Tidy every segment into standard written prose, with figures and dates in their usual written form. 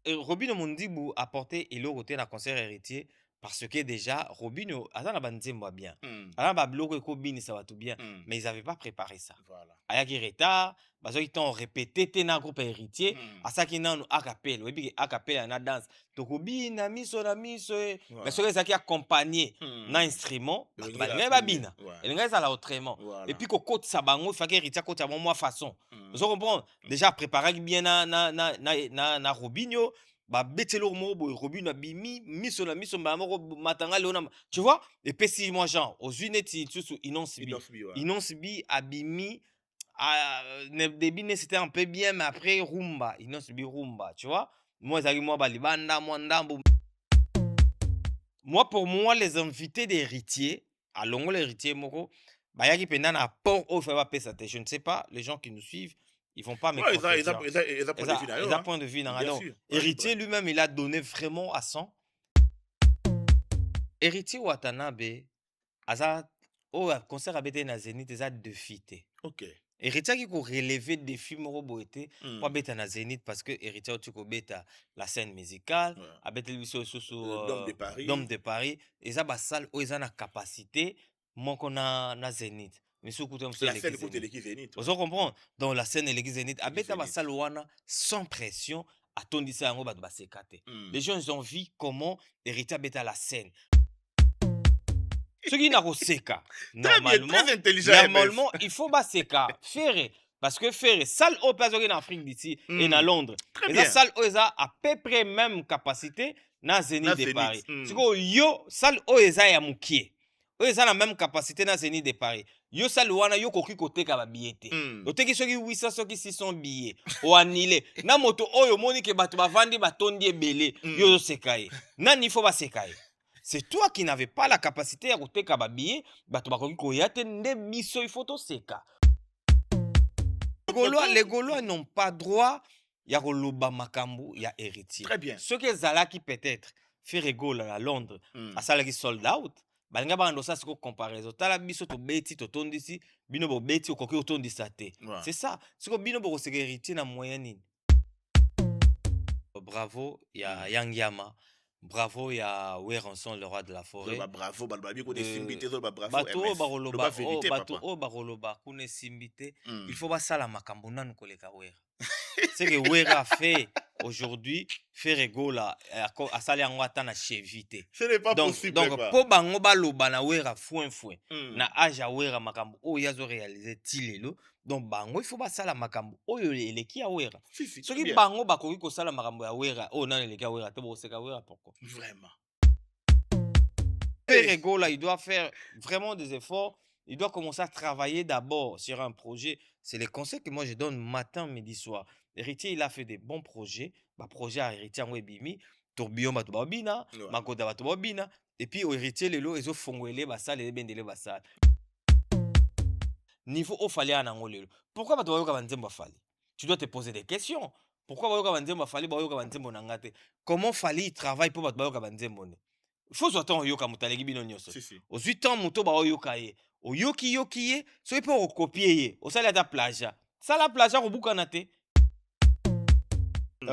Robino Mondibu a porté et côté na concert héritier parce que déjà Robino azana banzembo bien. Ala ba bloko ko bini ça va tout bien, mais ils avaient pas préparé ça. Voilà. Ayaki retard, bazo ils t'ont répété te na groupe héritier, asaki nanu acapella, oui bi acapella na danse. Tokobi na miso mais ceux qui accompagné na instrument, ba ngai ba bina. Et ngai ça la autrement. Et puis ko côte sabango, il faut que héritier côte à moi façon. Vous comprenez? Déjà préparé bien na Robinho, ba betelo mo boy Robinho bimi miso na miso ba moko matanga leona. Tu vois? Et puis si moi genre aux unity sous Inonsibi abimi ne début c'était un peu bien mais après rumba, Inonsibi rumba, tu vois? Moi zali moi balibanda moi ndambo. Moi pour moi les invités d'héritiers, à longo l'héritier moko bayaki pena na port au fait pas ça. Je ne sais pas les gens qui nous suivent, ils vont pas me Ouais, contredire. ils ont point de vue Ils d'ailleurs, ont hein. point de vue dans Bien donc sûr. Ouais, libre. héritier lui-même il a donné vraiment à 100. Héritier Watanabe aza o concert abete na Zénith eza défi te. OK. Héritier qui ko relever défi moko boye te po Hmm. abeta na Zénith parce que héritier oti kobeta la scène musicale, Ouais. abeteli biso susu Dôme de Paris. Dôme de Paris, eza basale oyo eza na capacité moko na Zénith. Mais soki kuta mosu La eleki scène pour Zénith. Téléki Zénith. Ozo comprendre? Donc la scène eleki Zénith, Téléki abeta Zénith. basale wana sans pression, atondisa yango bato baseka te. Les gens ils ont vu comment héritier abeta la scène. Ceux qui n'ont seka, Très intelligent, MF. normalement, il faut pas seka, faire. Parce que faire, salle au place en Afrique d'ici et à Londres. Très Et bien. ça, salle oza à peu près même capacité na Zénith de Paris. C'est que yo, salle oza ya mukie. Oza la même capacité na Zénith de Paris. Yo salle wana yo koki kote ka ba billet. Oteki soki 800 soki 600 billets. O annulé. Na moto oyo moni ke bato bavandi batondi ebele. Yo sekaye. Nani faut ba sekaye. C'est toi qui n'avais pas la capacité à koteka ba billet, bato bakoki koya te nde biso il faut toseka. Les Gaulois n'ont pas droit ya koloba makambo ya héritier. Très bien. Ceux qui zalaki peut-être faire Gaulle à Londres, asalaki sold out, balinga bando sa siko comparaison. Tala biso to beti to tondisi, bino bo beti okoki otondisa te. C'est ça. Siko bino bo koseka héritier na moyen nini. Bravo ya Yang Yama. Bravo ya Weranson, le roi de la forêt. Bravo, balbabi ko desimbité zo bravo. Bato MF. baroloba vérité, bato papa. o baroloba kuna simbité. Il faut pas ça la makambo nanu koleka wera. C'est que wera fait aujourd'hui faire Egola à sali yango ata na chevité. Ce n'est pas possible. Donc po bango baloba na wera foin na age ya wera makambo o yazo réaliser tilelo. Donc bango il faut pas ça la makambo oyo eleki ya wera. Soki bango bakoki ko sala makambo ya wera o nanu eleki ya wera te bo seka wera pourquoi? Vraiment. Perego, là, il doit faire vraiment des efforts. Il doit commencer à travailler d'abord sur un projet. C'est les conseils que moi je donne matin, midi, soir. Héritier, il a fait des bons projets. Bah, projet à héritier en webimi, tourbillon batubabina, makoda batubabina. Et puis, au héritier, les lots, ils ont fongoué bah ça, les bendele bah ça. Niveau au fallait en angolelo. Pourquoi batubayoka banzembo fallait? Tu dois te poser des questions. Pourquoi bayoka banzembo fallait bayoka banzembo nangate? Comment fallait il travaille pour bayoka banzembo ne? Faut soit oyoka mutaleki bino nyonso. Ozwi temps moto ba oyoka ye. Oyoki yoki ye, so pe recopier ye. Osala ta plagiat. Sala plagiat kobukana te.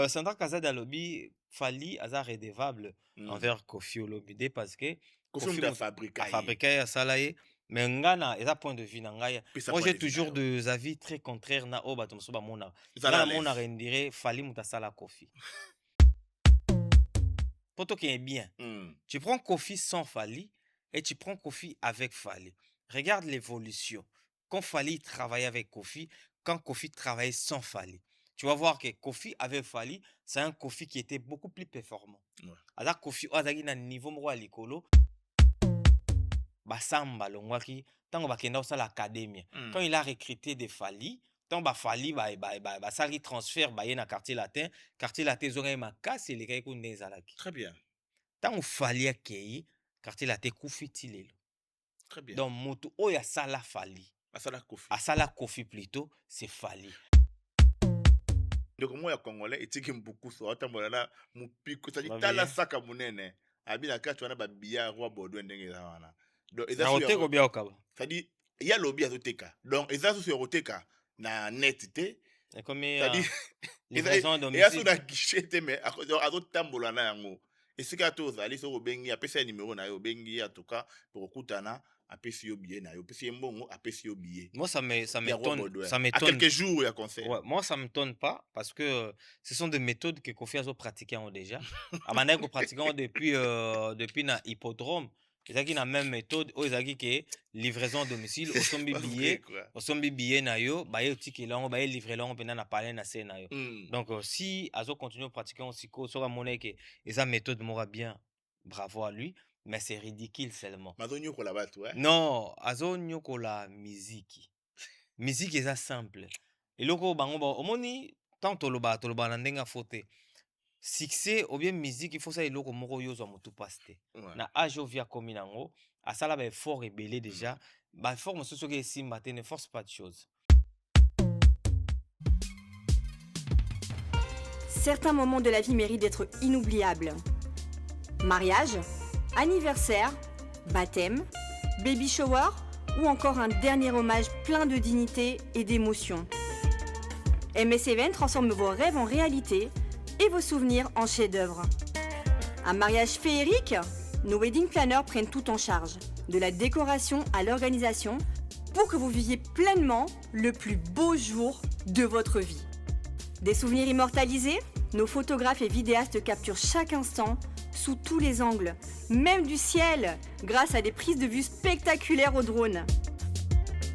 Sandra Kazada lobby Fali aza redevable envers Kofi Olomide parce que Kofi a fabriqué ya sala ye. Mais ngana eza point de vue na ngai. Moi j'ai toujours des avis très contraires na o bato mosuba mona. Na mona rendire Fali mutasala Kofi. Poto qui est bien. Tu prends Kofi sans Fali et tu prends Kofi avec Fali. Regarde l'évolution. Quand Fali travaillait avec Kofi, quand Kofi travaillait sans Fali. Tu vas voir que Kofi avec Fali, c'est un Kofi qui était beaucoup plus performant. Alors Kofi azaki na niveau mwa likolo. Basamba longwaki tango bakenda osala l'académie. Quand il a recruté des Fali, tant ba Fali ba sali transfert ba na quartier latin zonga makasi le kai kunezalaki. Très bien. Tant Fali akei quartier latin kufiti lelo. Très bien. Donc moto oya sala Fali. Asala Kofi plutôt, c'est Fali. Donc moi ya congolais etiki mbuku so atambola na mupiko ça dit tala saka munene. Abina katu wana ba biya roi Bordeaux ndenge za wana. Donc eza so ça dit il y a lobby azoteka. Donc eza so sur oteka na net te Et comme c'est-à-dire livraison à et aso domicile. na guichet te mais azotambola na yango esika te ozali soki obengi apesi ya numéro na yo obengi en tout cas tokokutana apesi yo billet na yo opesi ye mbongo apesi yo billet Moi, ça ya Roi m'étonne, Baudouin ça à m'étonne. quelques jours ya concert. Ouais, moi, ça m'étonne pas parce que ce sont des méthodes que Kofi a pratiquées déjà. Amanda ko pratiquant depuis na hippodrome. Ils ont la même méthode. Ils ont dit que livraison à domicile, C'est pas vrai quoi. au sombi billet na yo, ba yo ticket là, ba yo livrer là, on peut na parler na scène na yo. Hmm. Donc si Azo continue à pratiquer aussi ko sur la monnaie que esa méthode m'aura bien, bravo à lui, mais c'est ridicule seulement. Mazonyo ko la batu ouais. Non, Azo nyoko la musique. Musique eza simple. Eloko bango ba omoni tant toloba na ndenge faute. Succès ou bien musique il faut ça eloko moko yozo motu paste. Ouais. Na age via komi nango, asala ba effort ebelé déjà. Ba effort mosusu ke simba te ne force pas de choses. Certains moments de la vie méritent d'être inoubliables. Mariage, anniversaire, baptême, baby shower ou encore un dernier hommage plein de dignité et d'émotion. MS Event transforme vos rêves en réalité et vos souvenirs en chefs-d'œuvre. Un mariage féerique, nos wedding planners prennent tout en charge, de la décoration à l'organisation, pour que vous viviez pleinement le plus beau jour de votre vie. Des souvenirs immortalisés, nos photographes et vidéastes capturent chaque instant sous tous les angles, même du ciel, grâce à des prises de vue spectaculaires au drone.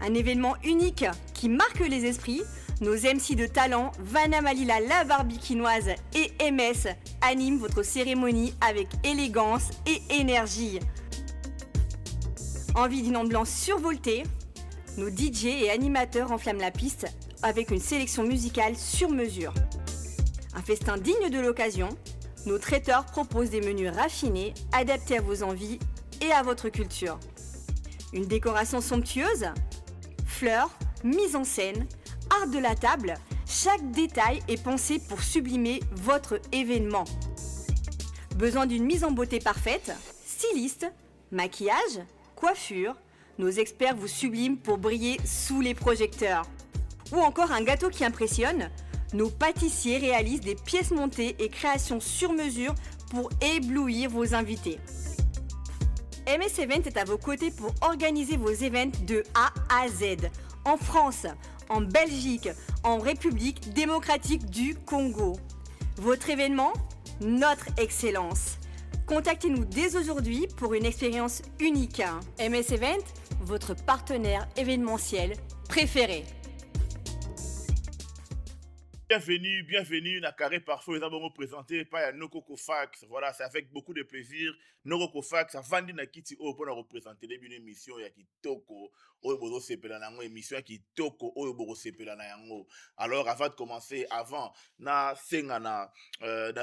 Un événement unique qui marque les esprits, nos MC de talent, Vanna Malila la Barbikinoise et MS animent votre cérémonie avec élégance et énergie. Envie d'une ambiance survoltée, nos DJ et animateurs enflamment la piste avec une sélection musicale sur mesure. Un festin digne de l'occasion, nos traiteurs proposent des menus raffinés, adaptés à vos envies et à votre culture. Une décoration somptueuse, fleurs, mise en scène, art de la table, chaque détail est pensé pour sublimer votre événement. Besoin d'une mise en beauté parfaite, styliste, maquillage, coiffure, nos experts vous subliment pour briller sous les projecteurs. Ou encore un gâteau qui impressionne, nos pâtissiers réalisent des pièces montées et créations sur mesure pour éblouir vos invités. MS Event est à vos côtés pour organiser vos événements de A à Z, en France, en Belgique, en République démocratique du Congo. Votre événement, notre excellence. Contactez-nous dès aujourd'hui pour une expérience unique. MS Event, votre partenaire événementiel préféré. Bienvenue, na Carré Parfait, nous avons présenté par Noko Kofax. Voilà, c'est avec beaucoup de plaisir. Noko Kofax, a vendu na kiti o pour représenter une émission ya kitoko, oyo bozo sepela nango émission ya kitoko, oyo bozo sepela na yango. Alors avant de commencer, avant na senga na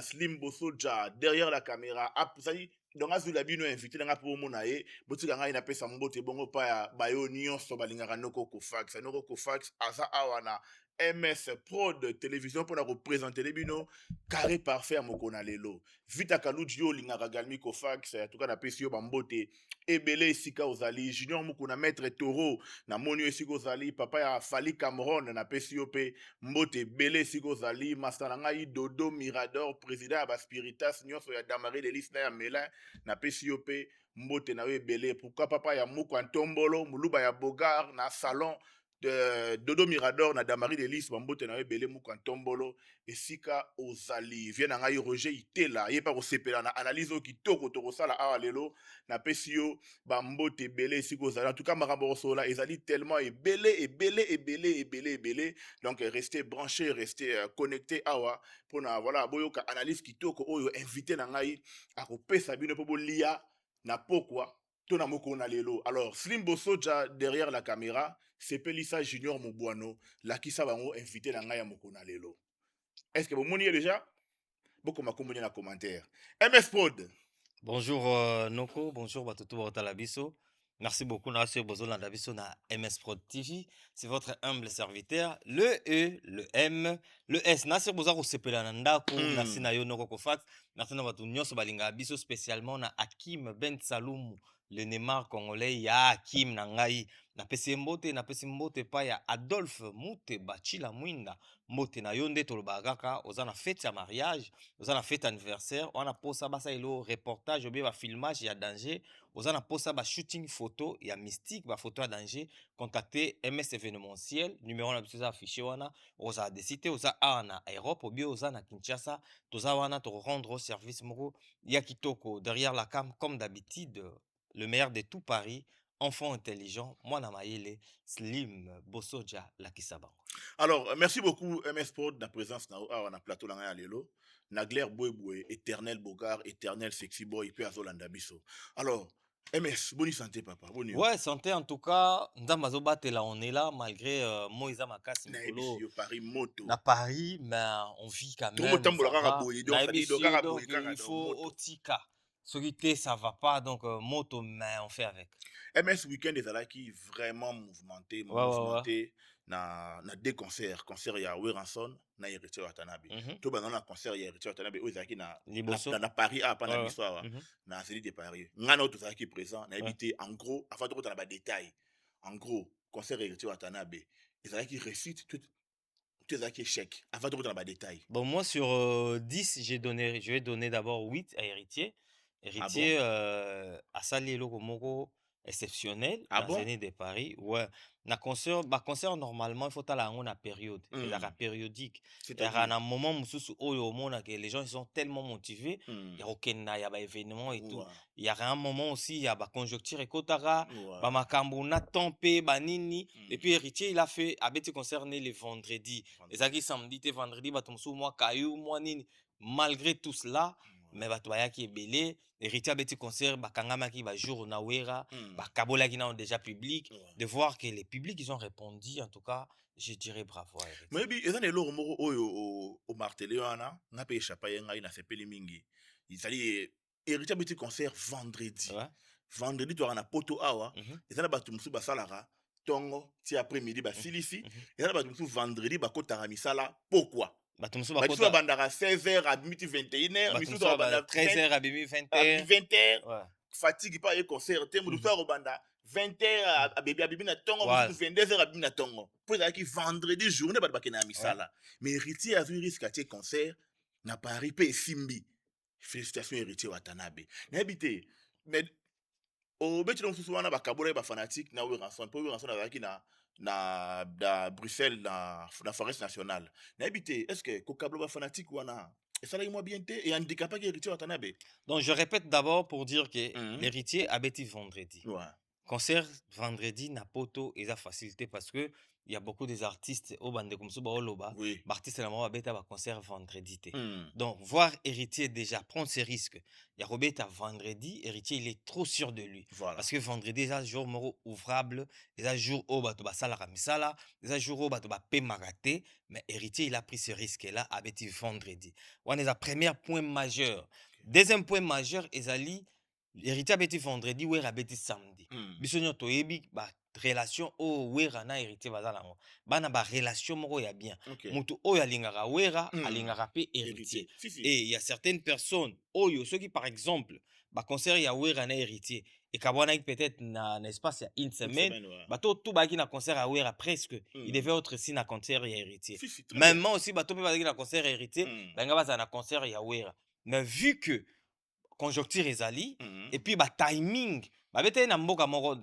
Slim Bosoja derrière la caméra, apusali donc azula bino invité nga pour mona ye botika nga ina pesa mbote bongo pa ya bayo nyonso balingaka Noko Kofax. Noko Kofax aza awana MS Prod télévision pour représenter les bino Carré Parfait à Mokona Lelo. Vita Kaludjo lingaka Galmi Kofax en tout cas na pesio bambote ebele sika ozali Junior Mukuna maître Toro na monio sika ozali papa ya Fali Cameron na pesio pe mbote bele sika ozali master ngai Dodo Mirador président ya Spiritas nyonso ya Damari de Lisna ya Melin na pesio pe mbote na we bele pourquoi papa ya Muko Antombolo muluba ya Bogar na salon Dodo Mirador na Damari de Lis bambote na ebele muko Antombolo esika ozali vient na ngai Roger Itela ye pa ko sepela na analyse o kitoko to sala awa lelo na pesio bambote ebele esika ozali en tout cas makambo sola ezali tellement ebele donc restez branchés restez connectés awa pour na voilà boyoka analyse kitoko oyo invité na ngai akopesa bino po bolia na pokwa tona moko na lelo. Alors Slim Bosoja derrière la caméra, c'est Pelissa Junior Mobouano, la qui sa bango invité na ngai ya moko na lelo. Est-ce que vous moniez déjà? Beaucoup m'a communiqué dans commentaire. MS Prod. Bonjour Noko, bonjour Batutu Botalabiso. Merci beaucoup Nassir Bozola Dabiso na MS Prod TV. C'est votre humble serviteur. Le E, le M, le S. Nassir Bozaro Sepela Nandako, merci na yo Noko Kofax. Merci na Batu Nyonso Balinga Biso spécialement na Hakim Ben Saloum le Neymar congolais, ya Hakim Nangai. Napesi mbote pa ya Adolphe Mute Bachila Mwinda. Mbote na yonde tolobagaka, ozana fête ya mariage, ozana fête anniversaire, on a posa basa ilo reportage, obi ba filmage ya danger, ozana posa ba shooting photo ya mystique, ba photo ya danger, contacter MS événementiel, numéro na biso affiché wana, oza décité, oza na Europe, obi oza na Kinshasa, toza wana to rendre au service moko ya kitoko derrière la cam comme d'habitude, le meilleur de tout Paris, enfant intelligent, Mwana Mayele, Slim Bosoja Lakisabango. Alors, merci beaucoup MS Prod la présence dans na plateau la lelo. Nagler Boué, éternel Bogard, éternel sexy boy, puis Azolanda Bisso. Alors, MS, bonne santé papa, bonne nuit. Ouais, santé en tout cas, Ndamazo Batela, on est là malgré Moïse Makasi Mikolo. Paris moto. Na Paris, mais on vit quand même. Donc, il faut Otika. Solité, ça va pas, donc moto, mais on fait avec. MS Weekend est là qui vraiment mouvementé, na deux concerts il y a Weranson na Héritier Watanabe to ba na concert ya Héritier Watanabe ozaki na Paris pas na histoire na Céline de Paris ngana to zaki présent na habité en gros avant de rentrer dans les détails en gros concert Héritier Watanabe ezaki réussite tout ezaki échec avant de rentrer dans les détails. Bon, moi sur 10 je vais donner d'abord 8 à Héritier. Héritier a sali loko moko exceptionnel à Zénith de Paris. Ouais, na concert normalement il faut aller en la période, la périodique. Il y a un moment où les gens ils sont tellement motivés, il y a aucun événement et tout. Il y a un moment aussi il y a ba conjoncture et kotara, ba makambo na tempé ba nini et puis Héritier il a fait abeti concerné les vendredis. Les aki samedi et vendredi ba tomso moi caillou moi nini. Malgré tout cela, mais bato bayaki ebele Héritier abeti concert bakangamaki ba jour na wera bakabola qui ont déjà public de voir que les publics ils ont répondu en tout cas je dirais bravo à Héritier. Mais bi ezana eloko moko oyo o martelé wana na pe échappa ngai na sepeli mingi izali Héritier abeti concert vendredi vendredi to na poto awa ezana bato musu basalara tongo ti après midi ba silisi ezana bato musu vendredi bakotaka misala pourquoi Batumso bandara 16h à 21h, Batumso 13h à 20h, fatigue pas et concert, Musa Robanda 20h à Bibi na tongo, 22h à Bibi na tongo. Pour ça qui vendredi journée ba bakena misala. Mais Héritier a vu risque à tes concert na Paris pe Simbi. Félicitations Héritier Watanabe. N'habité mais au beti donc souvent na bakabola ba fanatique na Weranson, pour Weranson avec na Bruxelles na forêt nationale na habité est-ce que kokablo ba fanatique wana et ça là moi bien té et handicapé que Héritier Watanabe. Donc je répète d'abord pour dire que l'Héritier a bêti vendredi. Concert vendredi na poto et ça facilité parce que il y a beaucoup des artistes au bande comme ça oloba artiste la moi bêta ba concert vendredi té. Donc voir Héritier déjà prendre ses risques. Il y a Robeta vendredi, Héritier il est trop sûr de lui. Parce que vendredi c'est un jour moro ouvrable, c'est un jour où bato ba sala misala, c'est un jour où bato ba pe maraté, mais Héritier il a pris ce risque là à bêti vendredi. On est la première point majeur. Deuxième point majeur ezali Héritier a bêti vendredi ou a bêti samedi. Bisonyo to yebi ba relation o wera na Héritier bazala ngo. Bana ba relation moko ya bien. Mutu oyo alingaka wera, alingaka pe Héritier. Et il y a certaines personnes oyo ceux qui par exemple ba concert ya wera na Héritier et kabwana peut-être na espace ya une semaine, bato tout baki na concert ya wera presque, il devait être aussi na concert ya Héritier. Même aussi bato pe baki na concert ya Héritier, banga baza na concert ya wera. Mais vu que conjoncture ezali et puis ba timing ba bete na mboka moko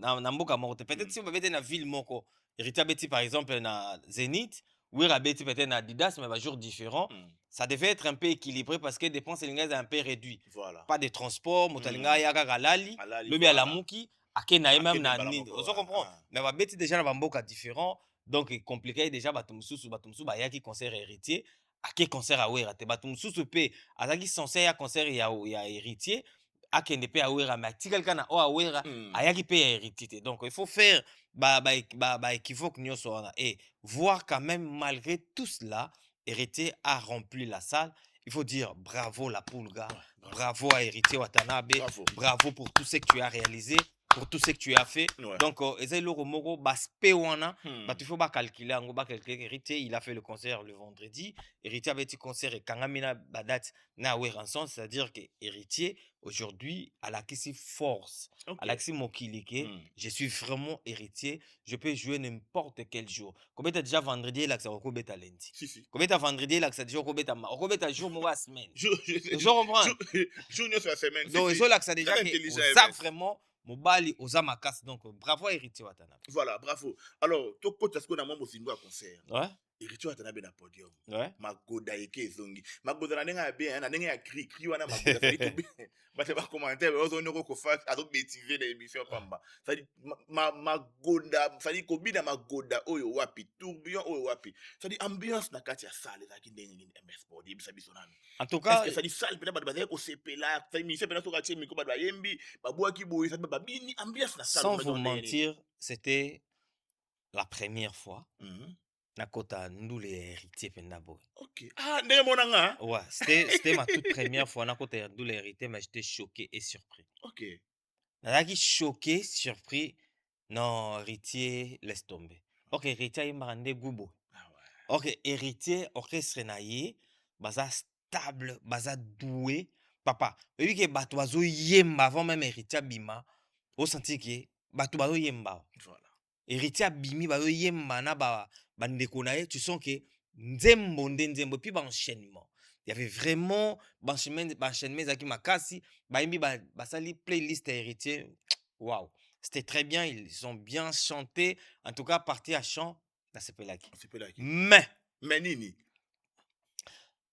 peut-être si ba bete na ville moko Héritier beti par exemple na Zénith ou beti peut-être na Adidas mais ba jour différent ça devait être un peu équilibré parce que dépenses linga un peu réduit pas de transport motalinga ya kaka lali lobi ala muki akena même na nini on se comprend mais ba beti déjà na ba mboka différent donc compliqué déjà batumsusu ba yaki concert Héritier ake concert à wera te batum susu pe azaki censé ya concert ya Héritier akende pe a wera mais tikalka na o a wera ayaki pe ya Héritier donc il faut faire ba équivoque nyonso wana et voir quand même malgré tout cela Héritier a rempli la salle. Il faut dire bravo la Pulga, bravo à Héritier Watanabe, bravo pour tout ce que tu as réalisé. pour tout ce que tu as fait. Ouais. Donc, Ezelo Moro, Baspe Wana, Hmm. tu faut pas calculer, héritier, il a fait le concert le vendredi. Héritier avait dit concert et Kangamina Badat na Ranson, c'est-à-dire que héritier, aujourd'hui, à la Kissi force, Ok. à la Kissi Mokilike, je suis vraiment héritier, je peux jouer n'importe quel jour. Combien t'as déjà vendredi, là, que ça va beta lundi? Si. Combien t'as vendredi, là, que ça déjà beta jour, moi, semaine? Je comprends. Jour sur la semaine. Donc, ils ont là que ça déjà, intelligent. ça vraiment. Mobali Ozamakas, donc bravo héritier Watana. Voilà, bravo. Alors, toi, quand tu as un concert, Ouais. héritier Watana ben podium. Ouais. Magoda eke zongi. Magoda na nenga bien, na nenga cri wana magoda ça dit tout bien. Ba te ba commentaire, on zone ko fa a donc motiver l'émission pamba. Ça dit magoda, ça dit ko bina magoda oyo wapi, tourbillon oyo wapi. Ça dit ambiance na kati ya salle za kindengi MS body bisa bisonami. En tout cas, est-ce que ça dit salle peut-être ba ko sepela, ça dit mission peut-être ko kache miko ba yembi, ba boaki boy, ça ba bini ambiance na salle. sans vous mentir, c'était la première fois. Nakota Ndoule héritier Pendabo. Ok. Ah, n'est mon anga. Ouais, c'était ma toute première fois. Nakota Ndoule héritier, mais j'étais choqué et surpris. Ok. Nakaki choqué, surpris. Non, héritier, laisse tomber. Ok, héritier, il m'a rendu Goubo. Ah ouais. Ok, héritier, orchestre naïe, baza stable, baza doué. Papa, vu que Batoazo yemba avant même héritier bima, au senti que Batoazo yemba. Voilà. Héritier bimi, bazo yemba na ba bandeko na ye, tu sens que nzembo nzembo puis enchaînement. Il y avait vraiment enchaînement zaki makasi, baimbi basali playlist héritier. Waouh, c'était très bien, ils ont bien chanté, en tout cas partie à chant, là c'est Pelaki. Mais nini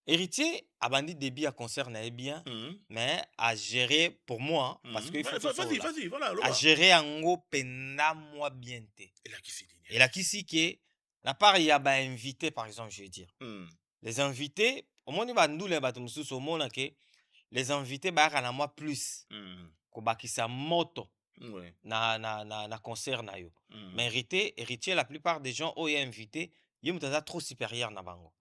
héritier a bandi débit à concert n'est bien, mais à gérer pour moi, parce qu'il faut vas-y, voilà. à gérer en gros pena moi bien té. Et là qui si que la part il y a ba invité par exemple, je veux dire. Les invités, au moins il va nous les bateaux au monde que les invités ba à moi plus. Ko bakisa moto. Na concert na yo. Mais héritier la plupart des gens ont invité, ils sont trop supérieur na bango.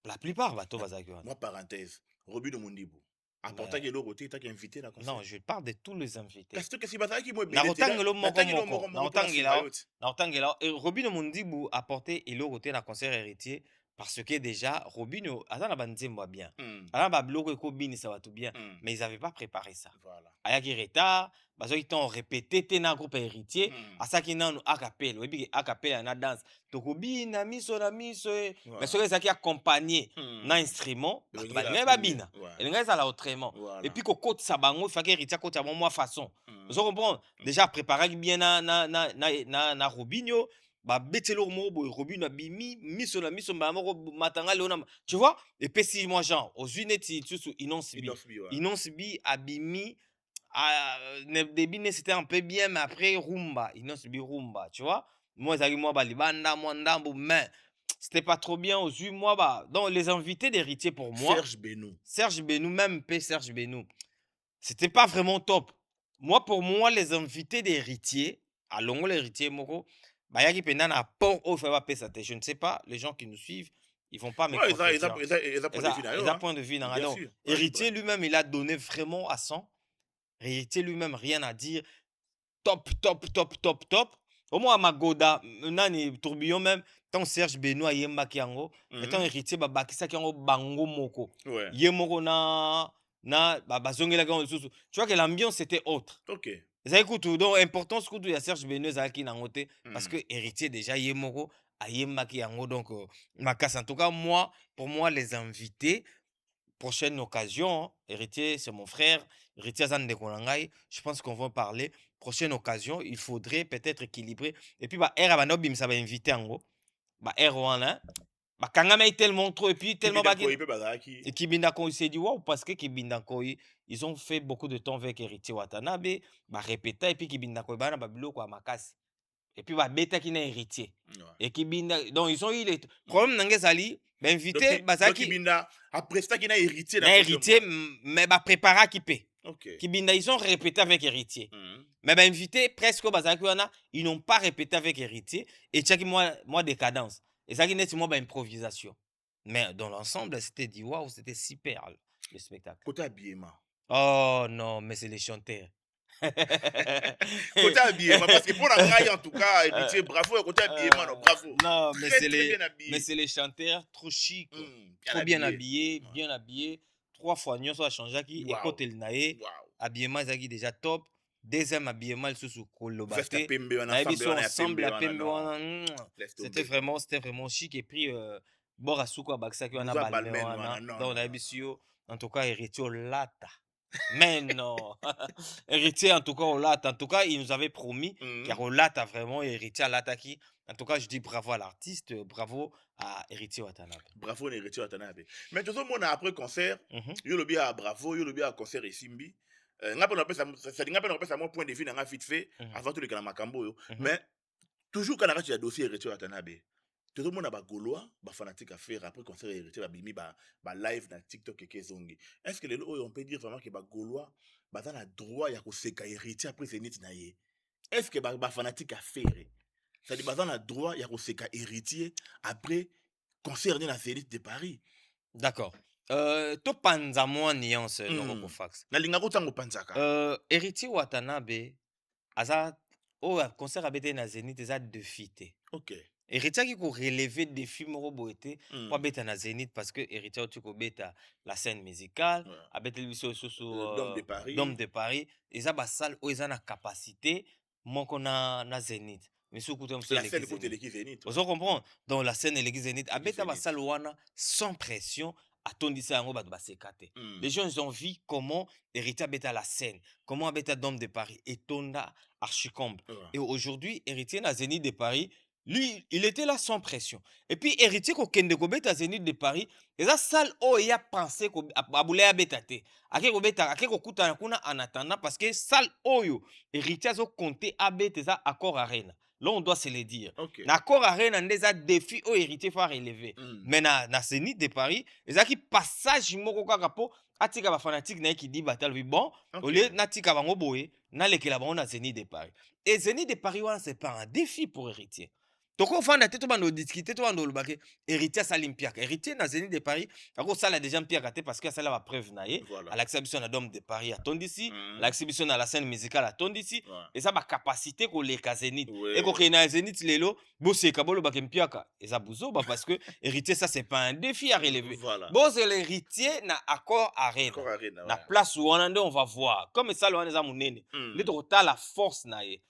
La plupart bateau bazaki. Moi parenthèse, Roby de Mondibu. Important que l'autre côté t'as invité la concert. Non, je parle de tous les invités. Parce que si bazaki moi na otangelo Robino Mondibu a porté et l'autre côté na concert héritier parce que déjà Robino azana banzembo bien. Ala ba bloko ko bini ça va tout bien, mais ils avaient pas préparé ça. Voilà. Ayaki retard, bazo ils t'ont répété tena groupe héritier, asaki nanu akapel, oui bi akapel na danse. Tokobi na miso mais ceux qui accompagné na instrument, ba bina. Et les ça la autrement. Et puis ko côte sabango, fa que héritier côte à moi façon. Vous comprenez? Déjà préparé bien na Robinho. Ba betelo mo boy Robinho bimi miso ba moko matanga leona. Tu vois? Et puis si moi genre aux uneti sous Inonce bi abimi ne débine c'était un peu bien mais après rumba Inonce bi rumba, tu vois? Moi zaki moi ba libanda moi ndambo mais c'était pas trop bien aux yeux moi bah donc les invités d'héritier pour moi Serge Benou même P Serge Benou c'était pas vraiment top. Moi pour moi les invités d'héritier à Longo l'héritier moko bayaki penda na port au fait pas ça je ne sais pas les gens qui nous suivent ils vont pas me point de vue non héritier lui-même il a donné vraiment à 100. Héritier lui-même rien à dire top au moins Magoda nani tourbillon même tant Serge Benoît yemba kiango étant héritier babakisa kiango bango moko yemoko na bazongela kiango susu tu vois que l'ambiance était autre. OK. Ça écoute donc importance que il y a Serge Benoît zaki na ngote parce que héritier déjà yemoko ayemba kiango donc makas en tout cas moi pour moi les invités prochaine occasion, héritier c'est mon frère, héritier Zan de Konangai, je pense qu'on va parler. Prochaine occasion, il faudrait peut-être équilibrer. Et puis, R Abanobim, ça va inviter en gros. R1, Kangama est tellement trop, et puis tellement et Kibindako, il s'est dit, wow, parce que Kibindako, ils ont fait beaucoup de temps avec héritier Watanabe, répéter, et puis Kibindako, Babilo, quoi, Makas. Et puis, bêta qui n'est héritier. Et Kibinda, donc ils ont eu les problèmes n'angezali. Invité bazaki Kibinda après ça qui n'a héritier mais préparer qui paie. OK. Kibinda ils ont répété avec héritier. Mais invité presque bazaki wana ils n'ont pas répété avec héritier et tchaki moi décadence. Et ça qui n'est moi improvisation. Mais dans l'ensemble c'était dit waouh, c'était super le spectacle. Côté habillement. Oh non, mais c'est les chanteurs. Côté habillement, parce que pour la graille, en tout cas, héritier, bravo, côté habillement, non, bravo. Non, mais Très, c'est très les, bien habillé. mais c'est les chanteurs trop chic, Bien trop bien habillé. habillés, bien habillés. 3 fois nyonso a changé qui et Wow. côté le naé, Wow. habillement zaki déjà top. Deuxième habillement le sous Veste à kolobate. pembe, on Na ensemble, biso on a ensemble pembe, la on a pembe non. wana. Laisse C'était tomber. vraiment chic et puis bora suko baksaki wana Bouza balme balmen, wana. wana, non, Donc non, na non. biso en tout cas héritier au lata. Mais non. Héritier en tout cas au lata. En tout cas, il nous avait promis car au lata vraiment héritier à lataki. En tout cas, je dis bravo à l'artiste, bravo à Héritier Watanabe. Bravo Héritier Watanabe. Mais tout le monde après concert, yo lobi à bravo, yo lobi à concert et Simbi. Nga pe na pesa ça nga pe na pesa mon point de vue na nga vite fait avant tout le kana makambo yo. Mais toujours quand on a dossier Héritier Watanabe. Tout le monde a ba gaulois, ba fanatique à faire après concert Héritier ba bimi ba live na TikTok et kezongi. Est-ce que les on peut dire vraiment que ba gaulois ba dans la droit ya ko seka Héritier après Zénith na ye? Est-ce que ba fanatique à faire? Ça dit bazan a droit ya koseka héritier après concert na Zénith de Paris. D'accord. To panza moi nuance Noroko Fax. Na linga ko tango panzaka. Héritier Watanabe aza o concert abete na Zénith eza défité. OK. Héritier qui ko relever défi moko boete pour beta na Zénith parce que héritier tu ko beta la scène musicale, abete biso Dôme de Paris, eza ba salle o eza na capacité moko na Zénith. Mais ce côté la scène côté l'équipe Zénith. Vous comprenez? Dans la scène l'équipe Zénith, abeta ba salle wana sans pression. Atondisa yango bato basekate. Les gens ils ont vu comment Héritier abeta la scène, comment abeta Dôme de Paris et Tonda Archicombe. Et aujourd'hui, Héritier na Zénith de Paris, lui, il était là sans pression. Et puis Héritier ko kende ko beta Zénith de Paris, eza salle o ya pensé ko abule abeta te. Ake ko beta, ake ko kuta kuna en attendant parce que salle oyo Héritier zo compter abeta za accord arena. Là, on doit se le dire. L'accord arena ndeza défi au héritier faut relever. Mais na Zénith de Paris, ezaki passage moko kaka po atika ba fanatique na ki di batal bon, au lieu na tika bango boye, na lekela bango na Zénith de Paris. Et Zénith de Paris c'est pas un défi pour héritier. Donc on va te bando discuter to bando lobake héritier salimpiaka. Héritier na Zénith de Paris, ako sala déjà mpiaka parce que ça la preuve na ye. À l'exhibition na Dôme de Paris à Tondisi, l'exhibition na la scène musicale à Tondisi, et ça ba capacité ko le Zénith. Et ko na Zénith lelo, bo se kabolo ba mpiaka. Et ça buzo ba parce que héritier ça c'est pas un défi à relever. Bon c'est l'héritier na accord arena. Na place où on va voir comme ça le wana munene. Le total la force na ye.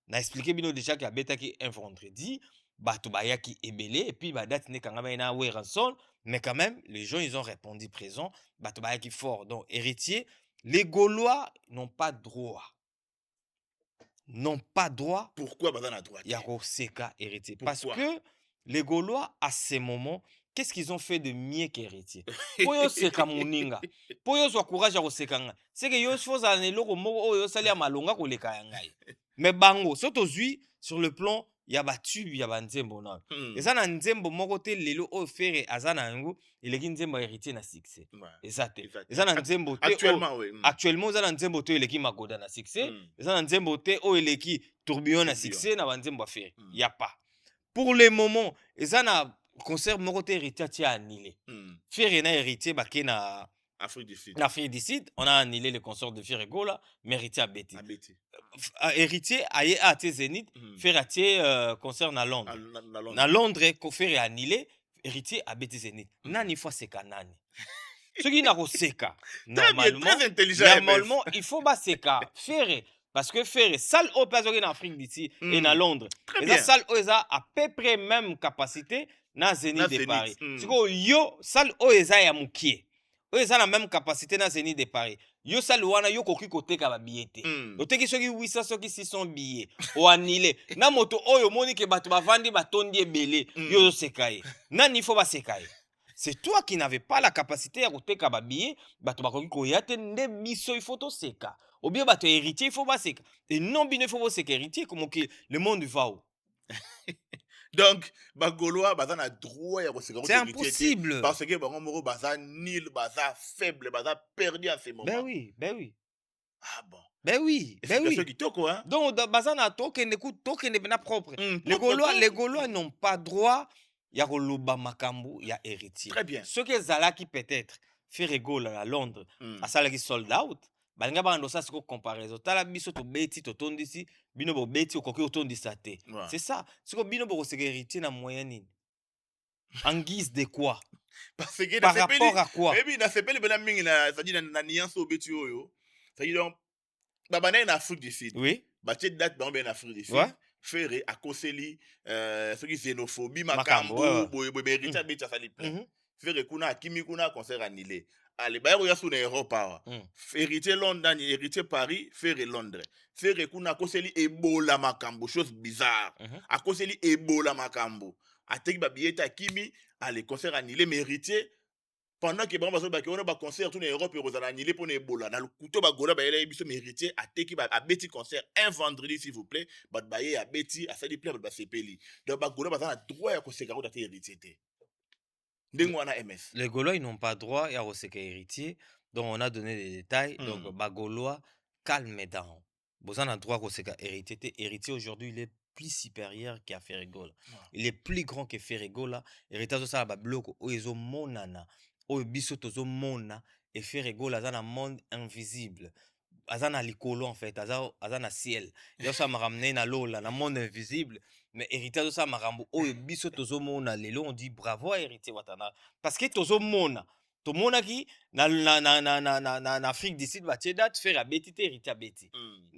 Na expliqué bino déjà qu'il y a bêta qui un vendredi. Bato bayaki ebele et puis date ne kangama ina ranson mais quand même les gens ils ont répondu présent bato bayaki fort donc héritier les Gaulois n'ont pas droit pourquoi bazana droit ya seka héritier parce que les Gaulois à ce moment qu'est-ce qu'ils ont fait de mieux qu'héritier poyo seka muninga poyo so courage ya sekanga c'est que yo foza na loko moko oyo sali ya malonga ko leka ya ngai mais bango soto zui sur le plan ya batube ya banzembo na eza na nzembo moko te lelo o fere azana yango eleki nzembo héritier na succès eza te eza na nzembo te actuellement eza na nzembo te eleki magoda na succès eza na nzembo te o eleki tourbillon na succès na banzembo afere ya pas pour le moment eza na concert moko te héritier tia annulé fere na héritier bake na Afrique du Sud. En Afrique du Sud, on a annulé le concert de Ferregola, mais héritier a bêti. Héritier a été Zénith, faire un concert à Londres. À Londres, faire annulé, héritier a bêti Zénith. Nani fois c'est canani. Ce qui n'a pas seka. Normalement, il faut pas seka. Faire. Parce que faire salle au place en Afrique d'ici et à Londres. Et la salle a peu près même capacité na Zénith de Paris. C'est que yo salle au ya mukie. Ils ont la même capacité dans Zénith de Paris. Yo saluana yo koki koteka ba billet. Oteki soki 800 soki 600 billets o annulé. Na moto oyo moni ke bato bavandi batondi ebele yo sekaye. Nani faut ba sekaye. C'est toi qui n'avais pas la capacité à koteka ba billet, bato bakoki koyate nde biso il faut to seka. Ou bien bato héritier il faut ba seka. Et non bino il faut ba seka héritier comme que le monde va où. Donc, Gaulois, bazan a droit à c'est impossible. Parce que Bango bazan nul, bazan faible, bazan perdu à ce moment. Ben oui, ben oui. Ah bon. Ben oui, ben oui. Hein? Donc, bazan a token écoute, token est propre. Les Gaulois n'ont pas droit. Il y a Loba Makambu, il y a héritier. Très bien. Ce que Zalaki peut-être faire Gaulois à Londres, à ça qui sold out. balinga bando ça c'est comparaison tala biso to beti to tondisi bino bo beti okoki otondisa te c'est ça siko bino bo ko héritier na moyen nini en guise de quoi parce que par rapport à quoi et puis na sepeli bena mingi na ça dit na nuance au beti oyo ça dit donc babana na Afrique du Sud oui batie date ba en Afrique du Sud ouais faire à koseli ce qui xénophobie makambo boye héritier a beti ça li plein faire kuna akimi kuna concert annulé allez ba yo yasu na Europe awa héritier Londres héritier Paris faire Londres faire kuna koseli ebola makambo chose bizarre a koseli ebola makambo ateki ba billet akimi allez concert annulé mais héritier pendant que bango bazo on ba concert tout en Europe et rozana annulé pour ebola na lukuto ba gola ba ele biso héritier ateki ba abeti concert un vendredi s'il vous plaît ba baye abeti asali plaît ba sepeli donc ba gola ba na droit ya koseka ko héritier te ndenge wana MS les Gaulois ils n'ont pas droit à Roseka héritier donc on a donné des détails donc Bagaulois calme down besoin a droit Roseka héritier te héritier aujourd'hui il est plus supérieur qu'à Ferregola il est plus grand que Ferregola héritage ça ba bloc o ezo monana o biso tozo mona et Ferregola za na monde invisible azana likolo en fait azana ciel yo ça m'a ramené na lola na monde invisible mais héritage ça marambo oyo biso tozomona lelo on dit bravo à héritier Watana parce que tozomona tomonaki na Afrique du Sud batie date faire à beti te héritier beti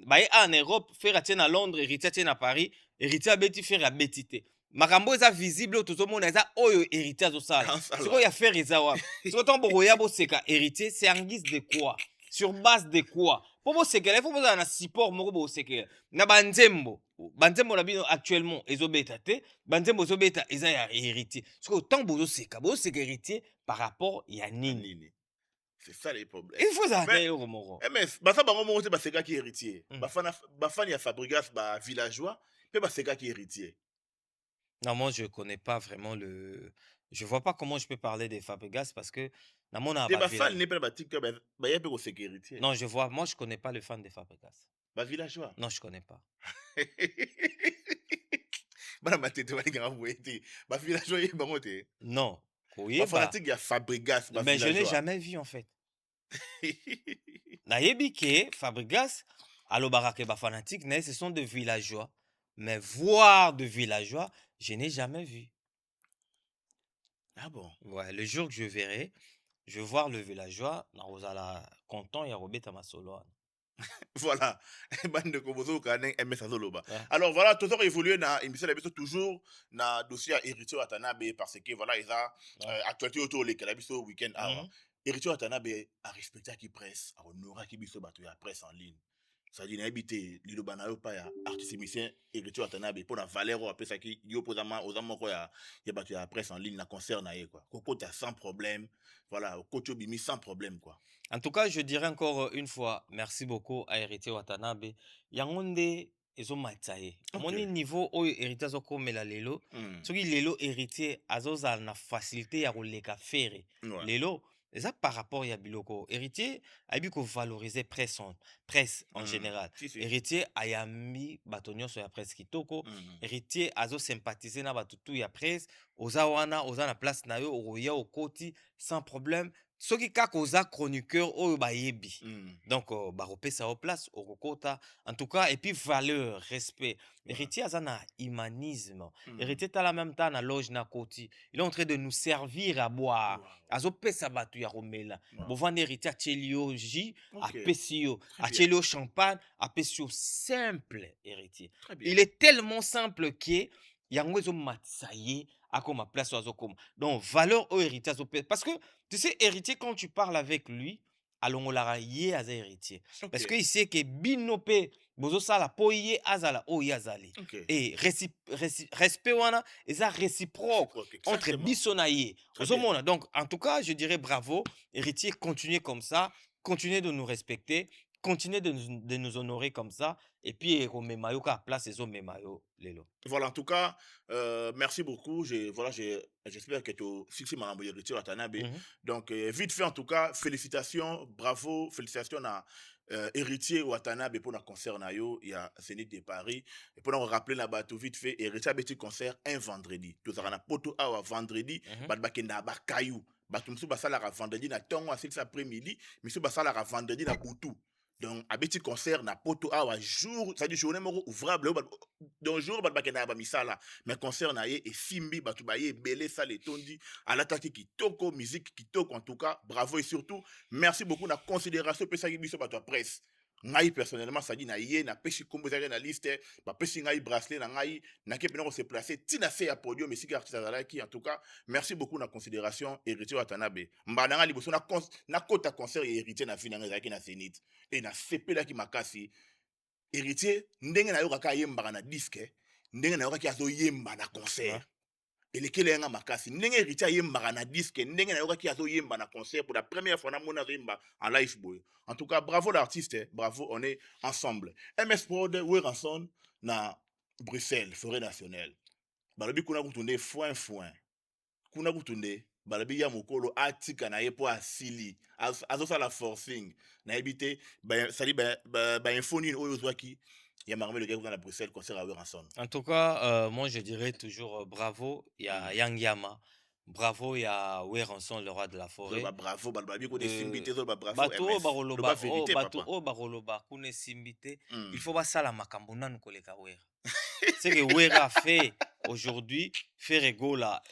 baye en Europe faire à na Londres héritier na Paris héritier beti faire à beti te makambo eza visible tozomona eza oyo héritier azosala siko ya faire eza wa siko tombo roya bo seka héritier c'est en guise de quoi sur base de quoi pour vous sekele faut besoin na support moko bo sekele na banzembo na bino actuellement ezobeta te banzembo ezobeta eza ya héritier siko tant bozo seka héritier par rapport ya nini c'est ça les problèmes il faut ça mais MS ba ça bango mo te ba seka ki héritier ba fani ya Fabregas ba villageois pe ba seka ki héritier. Non, moi, je connais pas vraiment le... Je vois pas comment je peux parler des Fabregas parce que... Dans mon fan n'est pas ba sécurité. Non, je vois... Moi, je connais pas le fan des Fabregas. Ba villageois. Non, je connais pas. Ba villageois est ba moté. Non. Ba fanatique ya Fabregas ba mais je n'ai jamais vu en fait. Na yebike Fabregas alobara ba fanatique ce sont des villageois. Mais voir de villageois, je n'ai jamais vu. Ah bon? Ouais, le jour que je verrai, je vais voir le villageois, na ozala content ya robeta masolo. Voilà. Alors voilà, tout ça évolué dans émission d'habitude toujours dans dossier héritier Watanabe parce que voilà, ils a actualité autour les calabiso week-end hour. Héritier Watanabe a respecté qui presse, a honoré qui biso bato ya presse en ligne. Ça dit n'habiter l'ilobana yo pa ya artiste musicien héritier Watanabe pour la valeur après ça qui yo posama aux amoko ya bato ya presse en ligne na concert na ye quoi. Koko ta sans problème. Voilà, Kocho Bimi sans problème quoi. En tout cas, je dirais encore une fois merci beaucoup à héritier Watanabe. Yangonde ezo matsaye. Moni niveau o héritier zoko mela lelo. Soki lelo héritier azoza na facilité ya koleka fere. Lelo ça par rapport à biloko héritier a bien valoriser presse en général héritier ayami batonyo sur la presse kitoko héritier azo sympathiser na batutu ya presse oza na place na yo oya okoti sans problème soki kaka oza chroniqueur oyo bayebi donc baropesa au place okokota en tout cas et puis valeur respect héritier azana humanisme héritier tala même temps na loge na koti il est en train de nous servir à boire azo pesa batu ya romela bovanda héritier achelio ji apesio achelio champagne apesio simple héritier il est tellement simple que yango ezo matsaye akoma place azokoma donc valeur au héritier parce que tu sais héritier quand tu parles avec lui alongolara ye aza héritier parce que il sait que binope bozo sala po ye azala o yazali et respect wana eza réciproque entre biso na ye ozomona donc en tout cas je dirais bravo héritier continuez comme ça continuez de nous respecter continuez de nous honorer comme ça et puis romemayo ka place ezo memayo lelo. Voilà en tout cas merci beaucoup j'espère que tu fixes ma héritier Watanabe donc vite fait en tout cas félicitations bravo félicitations à héritier Watanabe pour le concert na yo il y a Zénith de Paris et pour nous rappeler là-bas tout vite fait héritier a petit concert un vendredi tout ça na poto awa vendredi bat bakenda ba kayou batumsu basala vendredi na tongo à 6 après-midi monsieur basala vendredi na butu donc abeti concert na poto awa jour ça dit journée moko ouvrable donc jour ba bakena ba misala mais concert na ye efimbi batu ba ye belé ça les tondi alataki kitoko musique kitoko en tout cas bravo et surtout merci beaucoup na considération pesa ki biso bato presse ngai personnellement ça dit na ye na pesi kombo za na liste ba pesi ngai bracelet na ngai na ke pena ko se placer tina se ya podium mais si artiste azalaki en tout cas merci beaucoup na considération héritier Watanabe mbana nga liboso na kota concert héritier na fina ngaki na Zénith et na sepela ki makasi héritier ndenge na yoka ka yemba na disque ndenge na yoka ki azo yemba na concert elekele nga makasi ndenge héritier yemba na disque ndenge na yoka ki azo yemba na concert pour la première fois na mona yemba en live boy en tout cas bravo l'artiste bravo on est ensemble MS Prod Weranson na Bruxelles forêt nationale balobi kuna kutunde foin kuna kutunde balobi ya mokolo atika na ye po asili azosala forcing na ebite sali ba info nini oyo zwaki ya marmé le gars dans la Bruxelles concert à Weranson. En tout cas, moi je dirais toujours bravo, il y a Yangiama, bravo, il y a Weranson, le roi de la forêt. Bravo, balobi ko des simbité zo bravo. Bato baroloba, bato baroloba, kune simbité. Il faut pas ça la makambo nanu koleka wera. C'est que wera fait aujourd'hui faire égola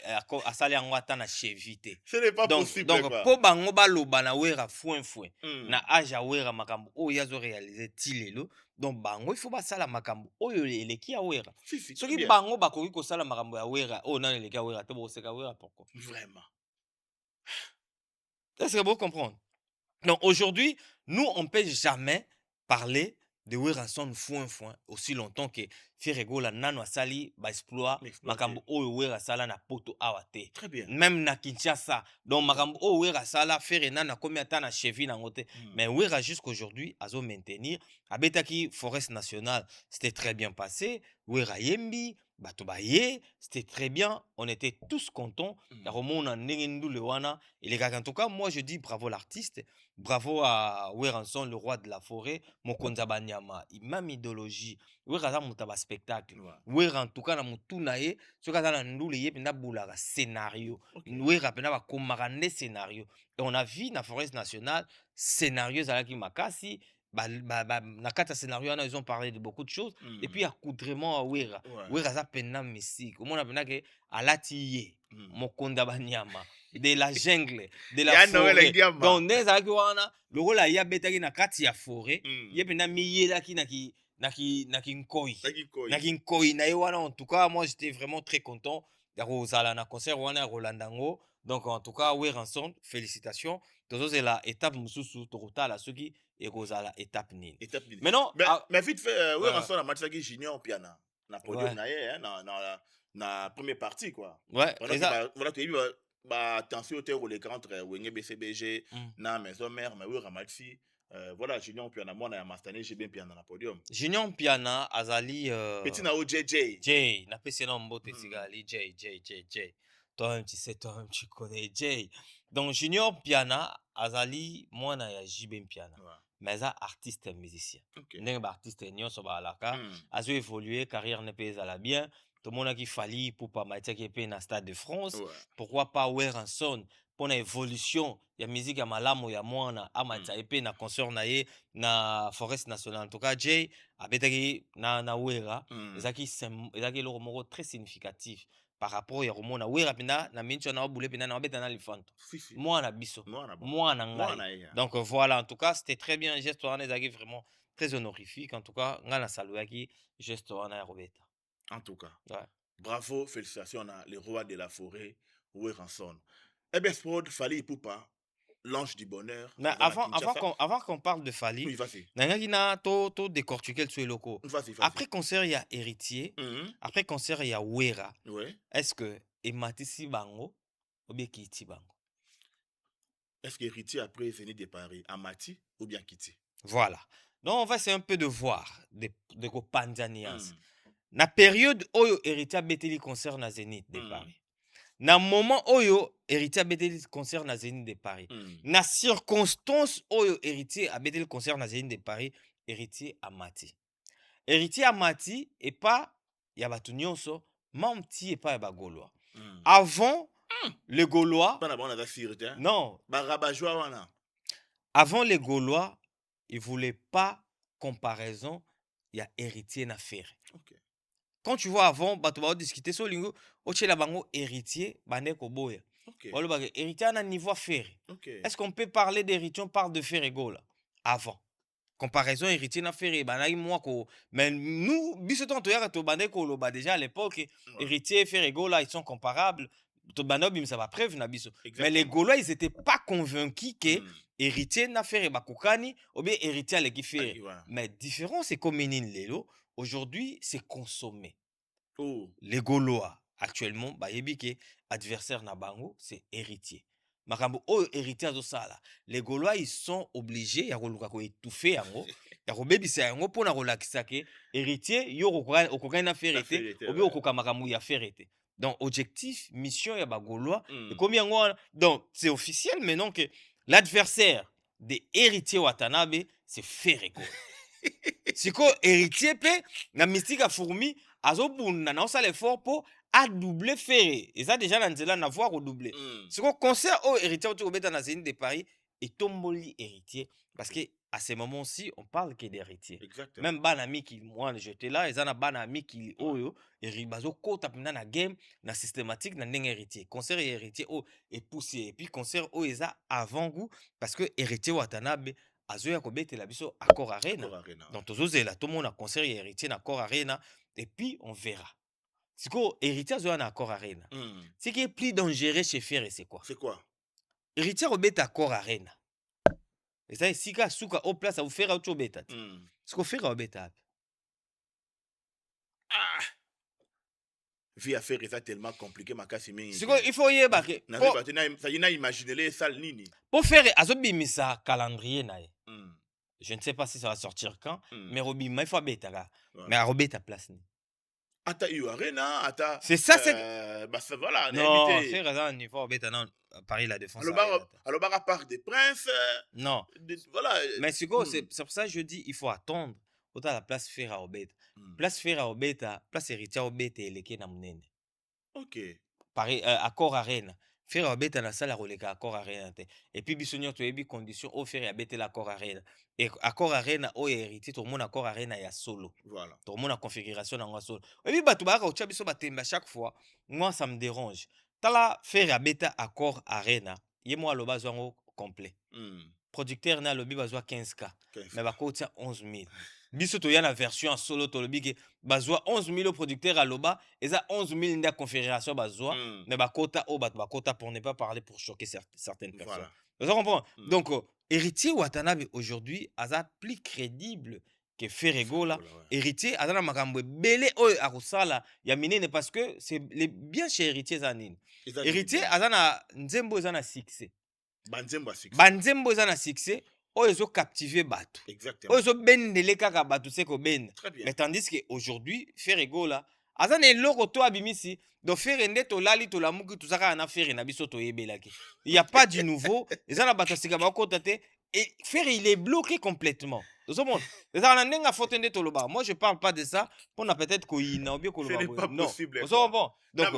à sali angwata na chevité. Ce n'est pas possible. Donc po bango baloba na wera foin na age wera makambo o yazo réaliser tilelo. Donc bango il faut pas ça la makambo oyo eleki ya wera. Soki bango bakoki ko sala makambo ya wera o na eleki ya wera te bo seka wera pourquoi? Vraiment. Est-ce que vous comprenez? Donc aujourd'hui, nous on peut jamais parler de Weranson foin aussi longtemps que Ferrego la nano asali ba exploit makambo o wera sala na poto awate. Très bien. Même na Kinshasa. Donc makambo o wera sala faire na komi ata na cheville na ngote. Mais wera jusqu'aujourd'hui azo maintenir abetaki forest nationale, c'était très bien passé. Wera yembi bato baye, c'était très bien, on était tous contents. En tout cas, moi je dis bravo l'artiste, bravo à Weranson, le roi de la forêt, Mokonza Banyama, imam idéologie, Wera mutaba spectacle, Wera en tout cas na mutunaye, ce cas na ndule ye pena boulaga scénario, Wera pena ba komarande scénario. Et on a vu na forest nationale scénario zalaki makasi. Nakata scénario, ils ont parlé de beaucoup de choses. Et puis, il y a coudrement à Wera. Wera, ça pena musique. Comment on a dit Alatiye, Mokonda Banyama, de la jungle, de la forêt. Donc, le rôle à Yabetaki na kati ya forêt, Yepena Miyeda ki naki nkoi. Naki nkoi. En tout cas, moi, j'étais vraiment très content. Zala na concert wana Rolandango. Donc, en tout cas, Weranson, félicitations. C'est la étape mususu torota la suki et la étape nine. Mais non, mais vite fait, Weranson a matché junior piana. Na podium na première partie quoi. Ouais. Voilà, tu as attention au terreau l'écran entre Wenge BCBG na maison mère mais Weramati voilà junior piana moi na mastané j'ai bien piana na podium. Junior piana azali petit na OJJ. J na pesi na mbote sigali J. Toi tu sais toi tu connais J. Donc Junior Piana azali mwana ya JB Piana. Mais ça artiste musicien. Ndenge ba artiste nyonso ba alaka azo évoluer carrière ne pèse à la bien. Tout le monde a qui fali pour pas mettre qui pe na Stade de France. Pourquoi pas Weranson pour na évolution ya musique ya malamu ya mwana amata epé na concert na ye na forest nationale. En tout cas Jay abetaki na Wera ezaki le mot très significatif. Par rapport à Romona, Wera pina na mincho na boule pina na beta na lifanto. Moi na biso. Moi na ngai. Donc voilà, en tout cas, c'était très bien geste wana ezaki vraiment très honorifique. En tout cas, ngana saluaki geste wana ya Robeta. En tout cas. Bravo, félicitations à le roi de la forêt, Weranson. MS Prod Fally Ipupa, l'ange du bonheur. Mais avant qu'on parle de Fally, oui, vas-y. Nangakina to décortiquer le locaux. Après concert il y a Héritier, après concert il y a Wera. Est-ce que Ematisi Bango ou bien Kiti Bango? Est-ce que Héritier après est venu de Paris, Amati ou bien Kiti? Voilà. Donc on va essayer un peu de voir de Panjanias. Na période oyo Héritier a bété concert na Zénith de Paris. Na moment oyo Héritier a bété le concert na Zénith de Paris. Na circonstance oyo Héritier a bété le concert na Zénith de Paris, Héritier Amati. Héritier Amati et pas yabatu nyonso, mamti et pas yaba Gaulois. Avant les Gaulois, non. Avant les Gaulois, il voulait pas comparaison, il y a héritier na faire. Ok. Quand tu vois avant, tu vas discuter sur lingo, tu la bango héritier, bande ko boya. Ok. Walo ba héritier à niveau à faire. Ok. Est-ce qu'on peut parler d'héritier, on parle de faire égaux là avant? Comparaison héritier na faire banai moi ko mais nous biso ton toya to bande ko lo ba déjà à l'époque héritier et faire égaux là ils sont comparables. To banob ça va preuve na biso. Mais les Gaulois ils étaient pas convaincus que héritier na faire ba kokani ou bien héritier le qui faire. Mais différence c'est comme lelo aujourd'hui c'est consommé. Oh. Les Gaulois actuellement ba yebi ke adversaire na bango c'est héritier. Makambo o héritier zo sala. Les Gaulois ils sont obligés ya koluka ko étouffer yango. Ya ko bebisa yango pona ko lakisa ke héritier yo okoka na faire été ou bien okoka makambo ya faire été. Donc objectif mission ya ba Gaulois et combien yango donc c'est officiel maintenant que l'adversaire des héritiers Watanabe c'est Ferrego. Siko héritier pe na mystique a fourmi azobunda na osala effort pour à doubler Ferré. Et ça déjà dans nzela na voir redoubler. Siko concert au héritier au beta na zine de Paris et tomboli héritier parce que à ce moment-ci on parle que d'héritier. Même banami qui moi j'étais là et zana banami qui oyo eribazo kota pina na game na systématique na ndenge héritier. Concert héritier o et poussé et puis concert o eza avant goût parce que héritier Watanabe azoya kobete la biso accord arena. Donc tozozela tout le monde a concert héritier na accord arena et puis on verra. C'est quoi héritier azoya na accord arena. Ce qui est plus dangereux chez Ferré c'est quoi? C'est quoi? Héritier obete accord arena. Et ça ici ka souka au place à vous faire autre beta. Ce qu'on fait beta. Ah. Vie à faire ça tellement compliqué ma casimé. C'est quoi il faut y ba que. Ça y n'a imaginé les salles nini. Pour faire azobimisa calendrier na. Je ne sais pas si ça va sortir quand, mais Robima il faut beta là. Mais à robeta place ni. Ata eu arena, ata. C'est ça c'est bah ça voilà, non, faire un niveau beta non Paris la défense. Alors bah Parc des Princes. Non. Voilà. Mais c'est quoi c'est pour ça que je dis il faut attendre autant la place faire à obeta. Place faire à obeta, place héritier obeta eleke na munene. OK. Paris accord arena. Faire obeta na salle roleka accord arena et puis bisonyo to ebi condition au faire abeta l'accord arena. Et accord arena o héritier tout le monde accord arena ya solo. Voilà. Tout le monde a configuration dans solo. Et puis batu ba ka ucha biso batemba chaque fois. Moi ça me dérange. Tala faire abeta accord arena. Yé moi lo bazwango complet. Producteur na lobi bazwa 15K. Mais ba ko tia 11 000. Biso to ya na version en solo to lobi ke bazwa 11 000 au producteur à loba et ça 11 000 nda configuration bazwa mais ba kota o ba kota pour ne pas parler pour choquer certaines personnes. Voilà. Vous comprenez? Donc héritier Watanabe aujourd'hui a plus crédible que Ferrego là. Héritier azana makambo belé o akosala ya minene parce que c'est bien chez héritier zanine. Héritier azana nzembo azana succès. Banzembo azana succès. Oh, ils ont captivé Batou. Exactement. Oh, ils ont bendele kaka Batou c'est ko ben. Mais tandis que aujourd'hui, Ferrego là, azana eloko to abimisi, do Ferrende to lali to lamuki to saka na Ferre na biso to yebelaki. Il y a pas du nouveau, les ana Batou sika ba kotate et Ferre il est bloqué complètement. Tout le monde. Les ana nenga fotende to loba. Moi je parle pas de ça, pour na peut-être ko ina ou bien ko loba. Ce n'est pas possible. Bon. Donc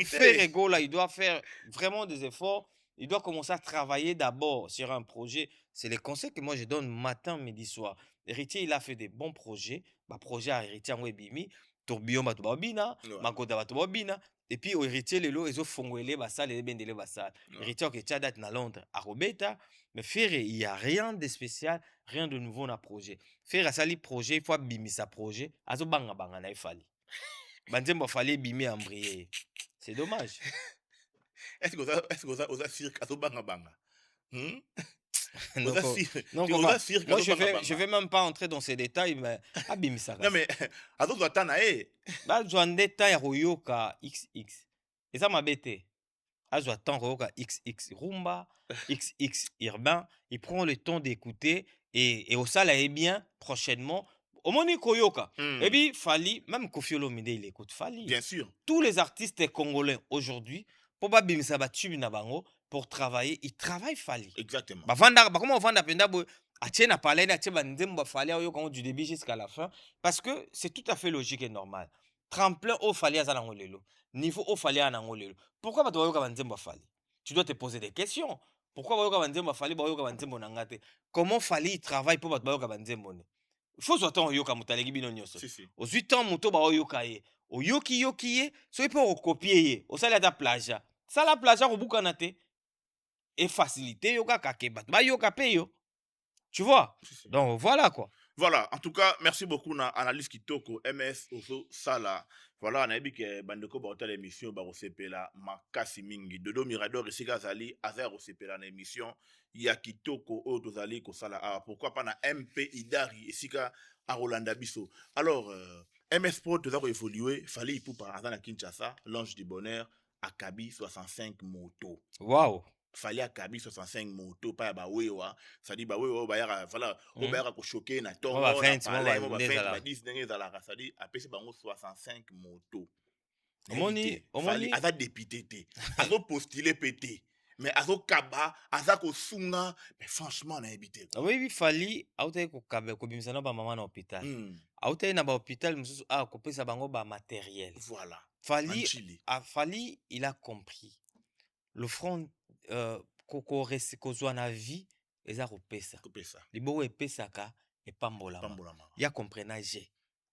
Ferrego là, il doit faire vraiment des efforts. Il doit commencer à travailler d'abord sur un projet. C'est les conseils que moi je donne matin, midi, soir. Héritier, il a fait des bons projets. Bah, projet à héritier en webimi, tourbillon batubabina, makoda batubabina. Et puis au héritier, les lots, ils ont fongoué basal, les bendele basal. Héritier, qui est date na Londres, à Robeta. Mais faire, il n'y a rien de spécial, rien de nouveau dans le projet. Faire un sali projet, il faut bimi sa projet. Azo banga banga na ifali. Banzembo fallait bimi embrayer. C'est dommage. Est-ce que vous avez cirque à banga banga? Donc, moi, je vais même pas entrer dans ces détails, mais abimisa. Non, mais à d'autres attends, bah, je en détail Royoka XX. Et ça m'a bêté. Ah, je attends Royoka XX Rumba, XX Urbain. Il prend le temps d'écouter et au salle est bien prochainement. Au moins, Koyoka. Et puis, Fali, même Kofi Olomide, il écoute Fali. Bien sûr. Tous les artistes congolais aujourd'hui, pour pas bimisa battu na bango. Pour travailler, il travaille Fali. Exactement. Bah vanda, bah comment on vend penda bo atiena parler atiena ndemba Fali ayo quand du début jusqu'à la fin parce que c'est tout à fait logique et normal. Tremplin au Fali azala ngolelo, niveau au Fali ana ngolelo. Pourquoi ba toyo ka ndemba Fali? Tu dois te poser des questions. pourquoi bayoka banzembo fali bayoka banzembo na nga te? Comment fali il travaille pour bato bayoka banzembo ne? Il faut soit oyoka moto aleki bino nyonso. Si. Ozwi temps moto baoyoka ye. Oyoki ye, soki mpe okopie ye. Osali ata plagiat. Sala plagiat kobukana te. Et facilité yo kaka ke bato bayoka pe yo. Tu vois? Si. Donc voilà quoi. Voilà, en tout cas, merci beaucoup na analyse kitoko MS Oso Sala. Voilà, on a dit que bandeko ba hôtel émission ba osepela makasi mingi. Dodo Mirador esika zali azar osepela na émission ya kitoko o tozali ko sala. Ah, pourquoi pas na MP Idari esika a Rolanda Biso. Alors MS Pro tozako évoluer, fallait pour par hasard na Kinshasa, l'ange du bonheur Akabi 65 motos. Waouh. Fallait akabi 65 motos pa ba wewa ça dit ba wewa ba yara voilà o ba yara ko choquer na tongo na palais ba fente ba 10 ndenge za la ça dit apesi bango 65 motos omoni aza député té azo postuler pété mais azo kaba aza ko sunga mais franchement na habité oui fali auta ko kaba ko bimisa na ba mama na hôpital auta na ba hôpital mususu ko pesa bango ba matériel voilà fali il a compris le front kozwa na vie eza kopesa liboko epesaka epambolama ya comprena je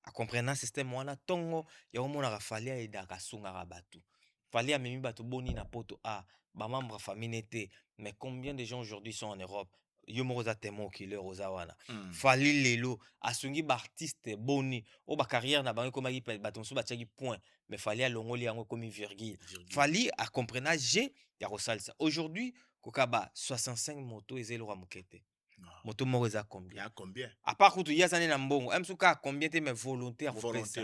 akomprena système wana ntongo ya omonaka fali aedaka asungaka bato fali amemi bato boni na poto bamembre ya famille nete mais combien de gens aujourd'hui sont en Europe yo moko oza témoin oculaire oza wana fali lelo asungi baartiste boni o bacarrière na bango ekomaki bato mosusu batiaki point mais fali alongoli yango ekomi virgule fali akomprena je ya kosalisa aujourd'hui kokaba 65 moto ezeli wa mukete moto moko eza combien à part kutu yazane na mbongo msuka combien te mais volonté à repesa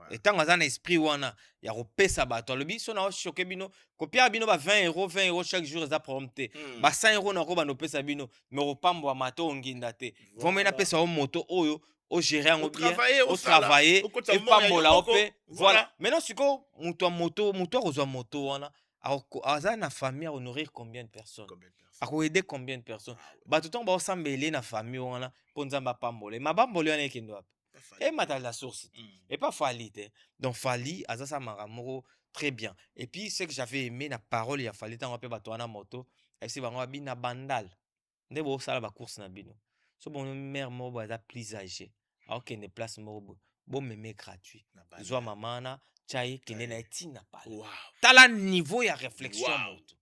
et tant aza na esprit wana ya repesa bato alobi so na choquer bino kopia bino ba 20 € chaque jour eza prompté ba 100 € na ko ba no pesa bino mais opambo mato nginda te vomena pesa o moto oyo au gérer en bien au travailler et pambola opé voilà maintenant siko moto ozwa moto wana aza na famille à honorer combien de personnes à aider combien de personnes bah tout le temps ba osambele na famille wana po nzamba pambola ma bambolo wana ekendo wapi et matal la source et pas fali te donc fali aza sa maramoro très bien et puis ce que j'avais aimé na parole ya fali tango pe bato wana moto esi bango bina bandal nde bo sala ba course na bino so bon mère mo ba plus âgé ok ne place mo bon mémé gratuit zwa mamana chai kende na etina pale tala niveau ya réflexion moto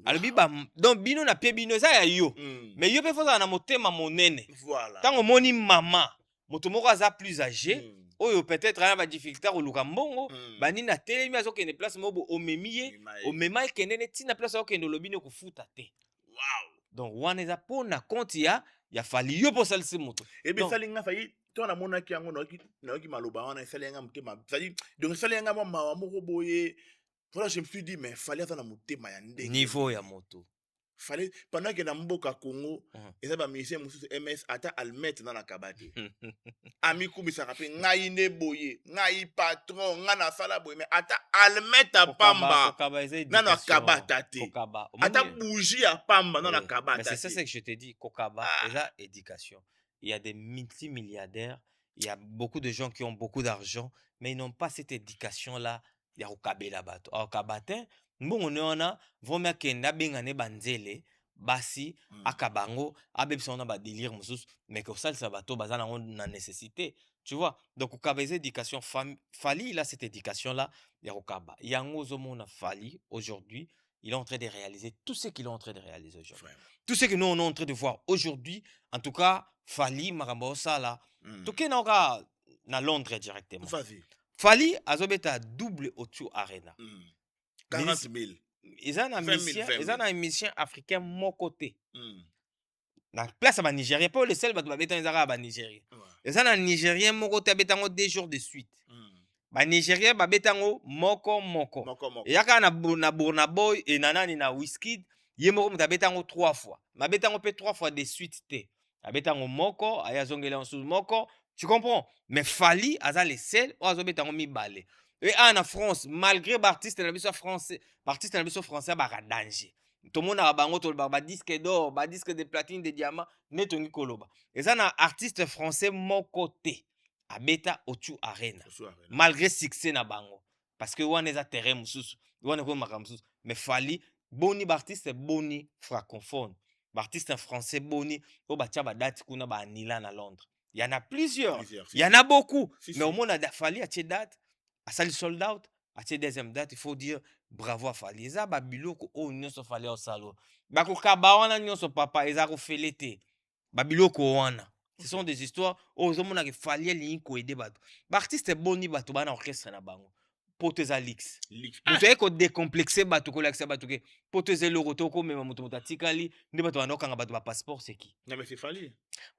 alobi ba donc bino na pie bino eza ya yo mais yo pe foza na motema monene tango moni mama moto moko aza plus âgé oyo peut-être ana ba difficulté ko luka mbongo bani na telemi azokende place mobo omemi omema ekende ne tina place okende lobi ne kofuta te donc wana eza pona compte ya fali yo po salisi moto et bien salinga fayi to na mona ki yango na ki maloba wana salinga mutema c'est-à-dire donc salinga mama moko boye voilà je me suis dit mais fallait attendre mutema ya ndenge niveau ya moto fallait pendant que na mboka Congo eza ba musicien mususu MS ata almet na kabate ami kumisaka pe ngai ne boye ngai patron nga na sala boye mais ata almet a pamba na na kabata te ata bougie a pamba na na kabata c'est ça que je te dis kokaba eza éducation il y a des multimilliardaires il y a beaucoup de gens qui ont beaucoup d'argent mais ils n'ont pas cette éducation là ya kokabela bato kabate mbongo ne wana vomia kenda bengane banzele basi akabango abebisa na ba délire mususu mais que ça bato bazana na nécessité tu vois donc kokaba éducation fali il a cette éducation là ya kokaba yango zomona fali aujourd'hui il est en train de réaliser tout ce qu'il est en train de réaliser aujourd'hui tout ce que nous on est en train de voir aujourd'hui en tout cas fali makambo sala tokena ka na Londres directement fali azobeta double O2 Arena 40 000 ils ont un émission africain mon côté na place ba Nigeria pas le seul ba beta ezaka ba Nigeria ils ont un Nigérien mon côté betango 2 jours de suite ba Nigeria ba betango moko yaka na Burna Boy et nanani na Wizkid ye moko mutabetango 3 fois ma betango pe 3 fois de suite te abetango moko aya zongela ensuite moko tu comprends mais fali aza le seul o azobetango mibale et en France malgré l'artiste na biso français ba danger tout le monde a bango to ba disque d'or ba disque de platine de diamant netongi koloba et ça na artiste français moko te abeta O2 Arena malgré succès na bango parce que wana eza terrain mususu wana ko makamsusu mais fali boni baartiste boni francophone, baartiste français boni oyo batia badate kuna baanila na Londres. Il y en a plusieurs. Il y en a beaucoup. Mais au moins, Fally a tiré date, a sali sold out, a tiré deuxième date. Il faut dire bravo à Fally. Eza babiloko o nyonso Fally au salo. Bako kabawana nyonso papa eza ko felete. Babiloko wana. Ce sont des histoires o zomona ke Fally li ko aider bato. Ba artiste boni bato bana orchestre na bango. Poteza Lix. Mutu eko décomplexé bato ko lakisa bato ke poteza loko toko mema mutu mutatikali ndi bato banokanga bato ba passeport c'est qui? Non mais c'est Fally.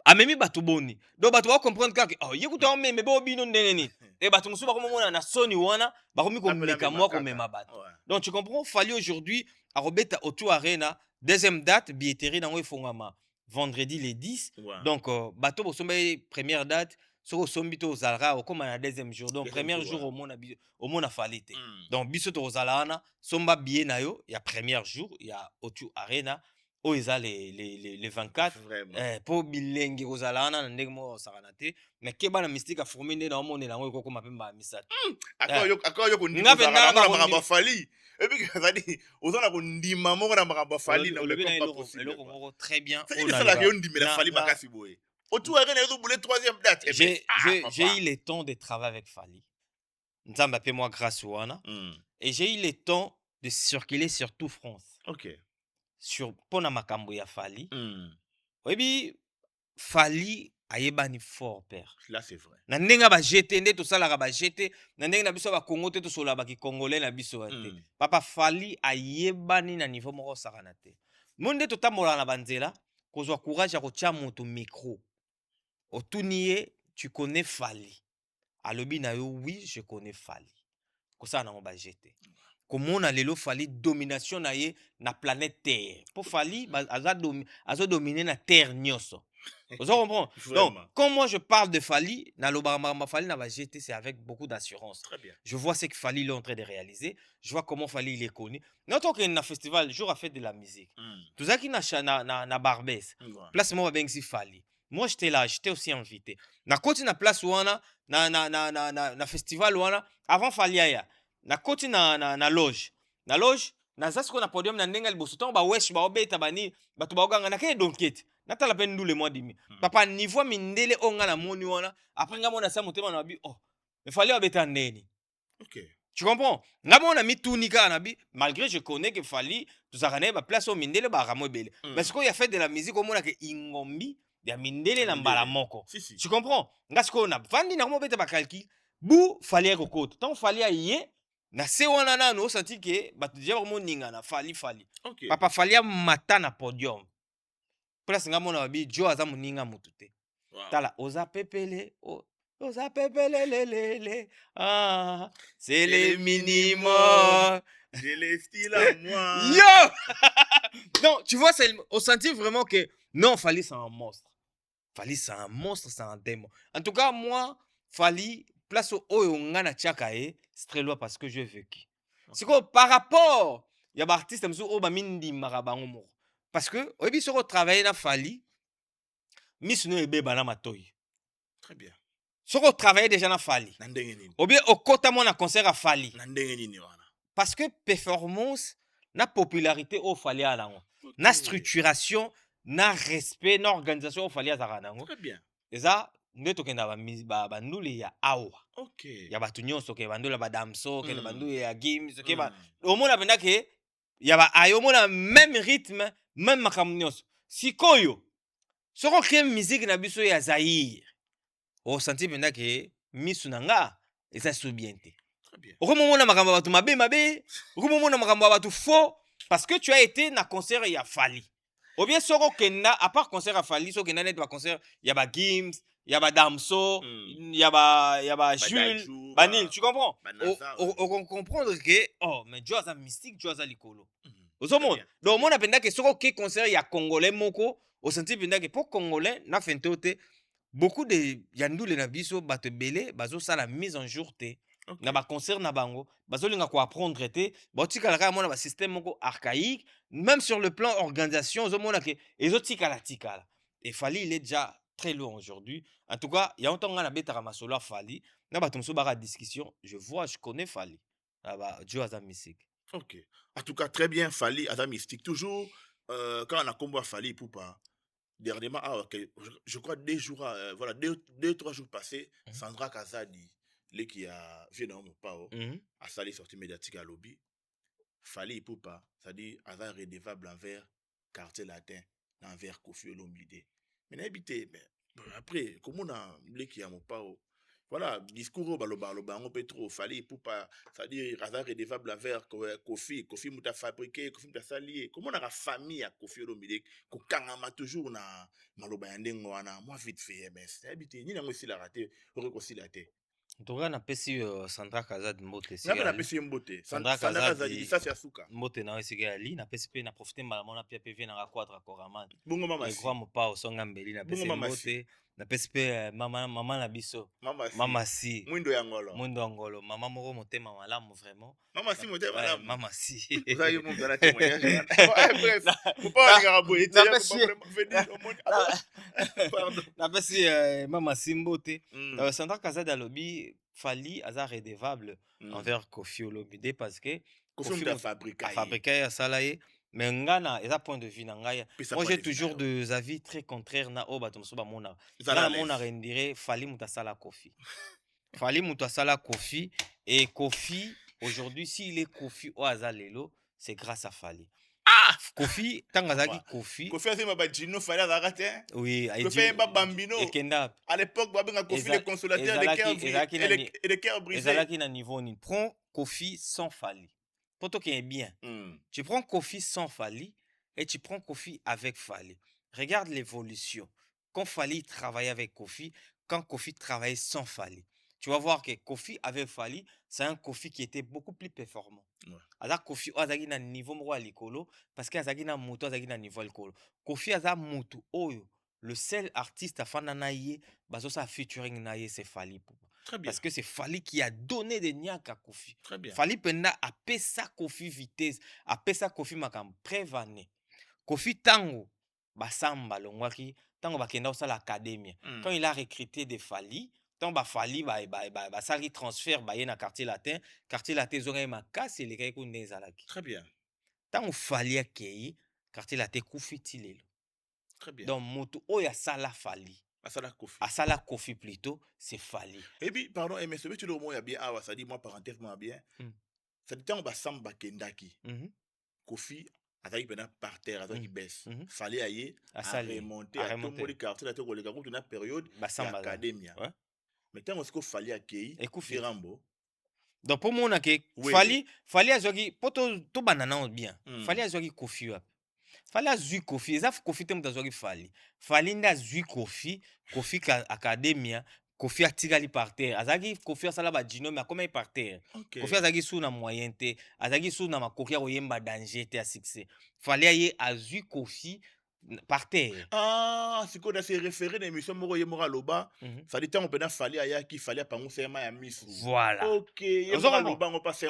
Amemi bato boni. Donc bato va comprendre que oh yekuta meme be obino ndenge et bato musu bako mona na soni wana bakomi ko meka moi ko mema bato. Donc tu comprends Fally aujourd'hui à Robeta Auto Arena deuxième date billetterie nango ifongama vendredi les 10. Donc bato bosomba première date soko sombito ozalaka okoma na deuxième jour. Donc premier jour au mona Fally te. Donc biso to ozalana somba billet na yo ya premier jour ya Auto Arena. Oh, ils ont les 24. Pour bilenge ozalana na ndenge mo osakana te mais keba na mystique a formé né dans monde na ngo ko mapemba misat. Akao yo ko ndima na Fally. Et puis ça dit ozana ko ndima mo na makamba Fally na le pas possible. Très bien. C'est ça la yo ndima na Fally bakasi boye. Autour arena yo boule troisième date. J'ai eu le temps de travailler avec Fally. Nzamba paie moi grâce wana. Et j'ai eu le temps de circuler sur toute France. OK. Sur pona makambo ya Fally. Oui, Fally ayebani fort père. Là c'est vrai. Na ndenga ba jeté nde to sala ba jeté, na ndenga na biso ba Congo te to sola ba ki congolais na biso te. Papa Fally ayebani na niveau moko sakana te. Monde to tamola na banzela, kozwa courage ya kotia moto micro. Otuniye, tu connais Fally. Alobi na yo oui, je connais Fally. Kosa na ba jeté. Comment on a lelo Fally domination na ye na planète Terre. Pour Fally, azo dominer na Terre nyonso. Vous comprenez? Donc, quand moi je parle de Fally, na lobaramba Fally na va jeter, c'est avec beaucoup d'assurance. Très bien. Je vois ce que Fally est en train de réaliser. Je vois comment Fally il est connu. Notre qu'il y a un festival, jour à fête de la musique. Tout ça qui na Barbès. Place moi ben si Fally. Moi j'étais là, j'étais aussi invité. Na côté na place wana na festival wana avant Fally aya. Na koti na loge. Na loge, na zasko na podium na ndenga liboso. Tant ba wesh ba obeta bani, bato ba oganga na ke donkete. Nata la peine le mois demi. Papa niveau mindele onga na moni wana, après nga mona sa motema na bi, oh, il fallait obeta ndeni. OK. Tu comprends? Nga mona mi tunika na bi, malgré je connais que Fally tout ça ba place au mindele ba ramo bele. Mais ce qu'on y a fait de la musique au mona que ingombi ya mindele na mbala moko. Tu comprends? Nga ce qu'on a vandi na mo beta ba calcul, bu Fally ko kote. Tant Fally a yé na se wana na no senti ke bato dia vraiment ninga na Fally. Okay. Papa Fally a mata na podium. Place nga mona babi jo aza muninga mutu te. Tala oza pepele le. Ah, c'est le minimum. J'ai le style à moi. Yo! Non, tu vois, on sentit vraiment que non, Fally c'est un monstre. Fally c'est un monstre, c'est un démon. En tout cas, moi, Fally place au oyo ngana tchakae, c'est très loin parce que j'ai vécu. C'est quoi par rapport il y a des artistes comme ça au bamindi marabango parce que au début sur travailler na Fally Miss no ebe bana matoyi. Très bien. Sur travailler déjà na Fally. Na ndenge nini? Ou bien au kota mon concert à Fally. Na ndenge nini wana? Parce que performance na popularité au Fally à lango. Na structuration, na respect, na organisation au Fally à zaranango. Très bien. Et ça nde tokenda ba ndule ya awa. OK. Ya batu nyonso ke bandula ba damso ke bandule ya games ke ba au mona penda ke ya ba ayo mona même rythme, même makambo nyonso. Sikoyo soko ke musique na biso ya Zaïre. O senti penda ke misu nanga eza so bien te. Très bien. Okomona makambo batu mabe, okomona makambo batu faux parce que tu as été na concert ya Fally. Ou bien soko kenda à part concert à Fally, soko kenda net ba concert ya ba games Yaba Damso, yaba Jules, Banil, tu comprends? On comprend que, oh, mais Dieu a sa mystique, Dieu a sa likolo. Au monde. Donc, on a pensé que ce qui concerne les Congolais, moko, au sens que pour Congolais, na fentote, beaucoup de yandou les nabiso, batebele, bazo ça la mise en jour te. Na ba concert na bango, bazo linga ko apprendre te, botika la mona ba système moko archaïque, même sur le plan organisation, zo mona que ezotika la tikala. Et Fally il est déjà très loin aujourd'hui. En tout cas, il y a longtemps qu'on a bêta Ramasolo Fally. Na batumso bara discussion, je vois, je connais Fally. Ah bah Dieu a sa musique. Ok. En tout cas, très bien, Fali, Aza Mystique. Toujours, quand on a combat Fali Poupa, dernièrement, ok, je crois 2 jours, voilà, 3 jours passés, Mhm. Sandra Kazadi, lui qui a vu dans mon pao, Mhm. a sali sortie médiatique à lobby, Fali Poupa, c'est-à-dire Aza redevable envers quartier latin, envers Kofi Olomide. Mais n'habité, mais bon, après, comment on a lui qui a mon pao, voilà, discours baloba, on peut trop, Fali Poupa, c'est-à-dire Aza redevable envers Kofi Mouta fabriqué, Kofi Mouta salié. Comment on a la famille à Kofi Olomide, ko kangama toujours na maloba yandengo wana, moi vite fait, mais c'est habité, ni nango si la raté, aussi la té. En tout cas, napesi Sandra Kazadi mbote Ngapa esika na ali. pesi mbote, Sandra Sandaka Zadi, Kazadi lisasi ya suka. mbote na esika ali. Napesi pe na profiter mbala mona pia pe vie na quadra koraman. Bongo mama Le si. grand mopa osonga mbeli Bongo napesi mama si. mbote. Napesi pe mama na biso. Mama si. Mama si. Mwindo ya ngolo. Mundo angolo. Mama moko motema malamu vraiment. Mama si mote Ouais, madame. mama si. Vous avez mon dans témoignage. Bref, faut pas aller à boire. Na Faut pesi. pas vraiment venir au monde. Pardon. Napesi mama si mbote. Mm. Sandra Kazadi alobi Fali aza redevable envers Kofi Olomide parce que Kofi Mouta fabriqué. a fabriqué à Salaye. Mais ngana, et ça point de vue nangaya. Moi j'ai toujours de des avis très contraires na oba tomsoba mona. Zala Ngana mona rendire Fali muta sala Kofi. Fali muta sala Kofi et Kofi aujourd'hui s'il est Kofi o azalelo, c'est grâce à Fali. Ah, Kofi tangazaki Kofi. Kofi a fait ma badjino fallait arrêter. Oui, Kofi ba bambino. et Kenda. À l'époque, Babinga Kofi le consolateur et les cœurs brisés. Ezalaki na niveau ni prends Kofi sans Fali. Poto qui est bien. Tu prends Kofi sans Fali et tu prends Kofi avec Fali. Regarde l'évolution. Quand Fali travaillait avec Kofi, quand Kofi travaillait sans Fali. Tu vas voir que Kofi avec Fali, c'est un Kofi qui était beaucoup plus performant. Aza Kofi azaki na niveau moko likolo parce que azaki na moto azaki na niveau likolo. Kofi aza moto oyo le seul artiste à Fananaye, bazosa featuring naye c'est Fali. Très bien. Parce que c'est Fali qui a donné des niaques à Kofi. Très bien. Fali penda a pesa Kofi vitesse, a pesa Kofi makam prévané. Kofi tango basamba longwaki, tango bakenda osala l'académie. Quand il a recruté des Fali, tant ba Fali ba sali transfert ba na quartier latin zonga makasi les kay kunde zalaki. Très bien. Tango Fali akei, quartier latin kufiti lelo. Très bien. Donc moto oya sala Fali. Asala Kofi plutôt, c'est Fali. Et puis, pardon, mais ce que tu le dis bien, ça dit moi parenthèsement bien. Ça dit tant que Samba Kendaki, Kofi, a dit par terre, a dit baisse. Fallait aller à remonter à tout le quartier, à tout le gars, toute une période d'académie. Mais tant que Fali a Kei, Kofi Rambo. Donc pour moi, Fali a zogi, poto to banana bien. Fali a zogi Kofi wap. Fali a zui Kofi, ezaf Kofi te mutazori Fali. Fali nda zui Kofi, Kofi ka academia, Kofi a tigali par terre. Azagi Kofi a sala ba dino mais comment il par terre. Kofi azagi sou na moyen te, azagi sou na makokia oyemba danger te a succès. Fali a ye a zui Kofi par terre. Ah, c'est qu'on a se référé dans l'émission Moro Yemora Loba. Ça dit tant on peut Fali aya qui fallait pas mon sema ya misu. Voilà. OK, Yemora Loba on passe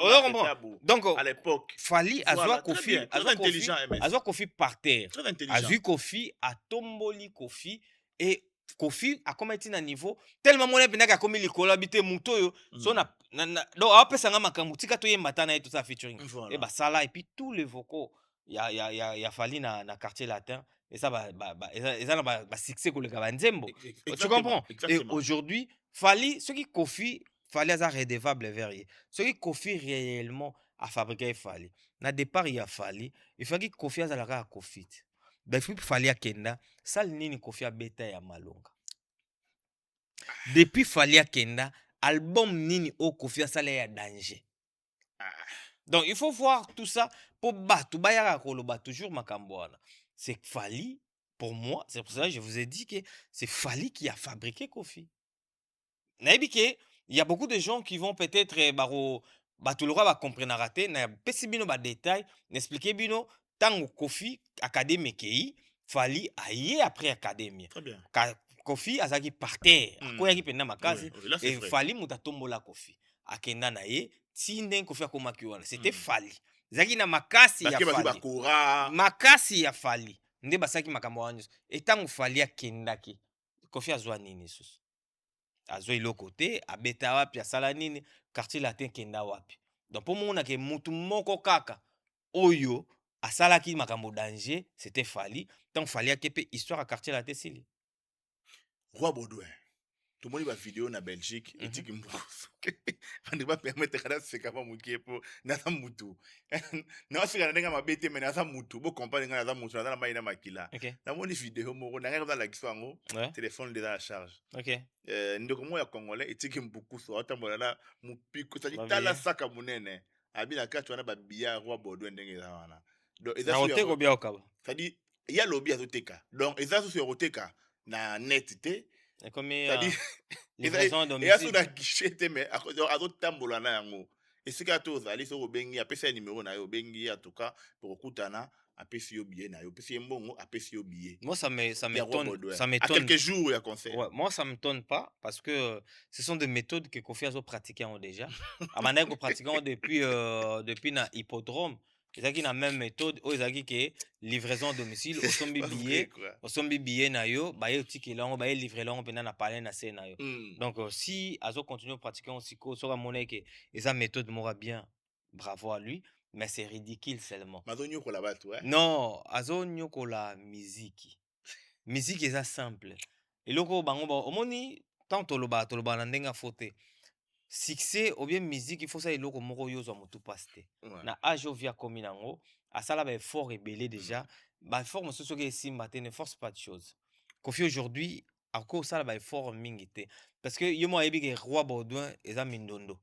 donc à l'époque. Fali a zwa Kofi, intelligent a zwa Kofi par terre. Très intelligent. A zui Kofi, a tomboli Kofi et Kofi a comme été à niveau tellement mon épina a comme likolo habité muto yo so na donc après ça ngama tika to yemba tana et tout ça featuring et bah ça là et puis tous les vocaux ya Fali na quartier latin et ça ba succès ko le kabanzembo tu comprends. Et aujourd'hui Fali ce qui Kofi Fali a redevable verrier ce qui Kofi réellement a fabriqué Fali na départ il y a Fali il faut que Kofi a la Kofi ben Fali a kenda sal nini Kofi a beta ya malonga depuis Fali a kenda album nini o Kofi a sala ya danger. Donc il faut voir tout ça pour battre bayaka koloba toujours makamboana. C'est Fali pour moi, c'est pour ça que je vous ai dit que c'est Fali qui a fabriqué Kofi. Naibike, il y a beaucoup de gens qui vont peut-être baro batulora ba comprendre raté na pesi bino ba détail, n'expliquer bino tango Kofi académie kei Fali aye après académie. Très bien. Kofi azaki par terre, akoyaki penda makasi et Fali muta tombola Kofi. Akenda na ye tinde Kofi akomaki wana. C'était Fali. Zaki na makasi ya Fali. Makasi ya Fali. Nde basaki makambo wana. Et tango Fali akendaki, Kofi azwa nini susu? Azwa iloko te, abeta wapi asala nini, quartier latin kenda wapi. donc pour mona ke mutu moko kaka oyo asalaki makambo danger c'était Fally tant Fally akepe histoire à quartier la tesili. Roi Baudouin. Tout le monde va vidéo na Belgique et dit que on ne va permettre que ça se kama mukie po na za mutu. Na se kana nga mabete mais na za mutu bo comprendre nga na za mutu na za maina makila. Na moni vidéo moko na nga la kisango téléphone de la charge. OK. Ndoko moya congolais et dit que mbuku so atambola na mupiko ça dit tala saka munene. Abi na katu wana ba bia Roi Baudouin ndenge za wana. Donc eza ko bia okaba. Ça dit il y a lobby azoteka. Donc eza so roteka na net té. Comme livraison domicile. Et à guichet mais à d'autres tambola na yango. Et ce que tous ali so bengi apesa numéro na yo bengi en tout cas pour kutana apesi yo billet na yo apesi mbongo apesi yo billet. Moi ça m'étonne à quelques jours il y a concert. Ouais, moi ça m'étonne pas parce que ce sont des méthodes que Kofi a pratiquées déjà. Amana ko pratiquant depuis na hippodrome. Ils ont la même méthode, ils ont que livraison à domicile, au sombi billet na yo, ba yo ticket là, ba livrer là, on peut na parler na scène na yo. Donc si azo continue à pratiquer aussi ko sera monnaie que esa méthode mora bien, bravo à lui, mais c'est ridicule seulement. Mazonyo ko la bat ouais. Non, azo nyoko la musique. Musique est simple. Et loko bango ba omoni tant toloba na ndenga faute. Succès ou bien musique il faut ça eloko moko yozo mutu paste na ajo via komi nango asala ba effort rebelle déjà ba effort mosusu soki esimba te ne force pas de choses. Kofi aujourd'hui ako sala ba effort mingi te parce que yo mo ayebi ke Roi Baudouin eza mindondo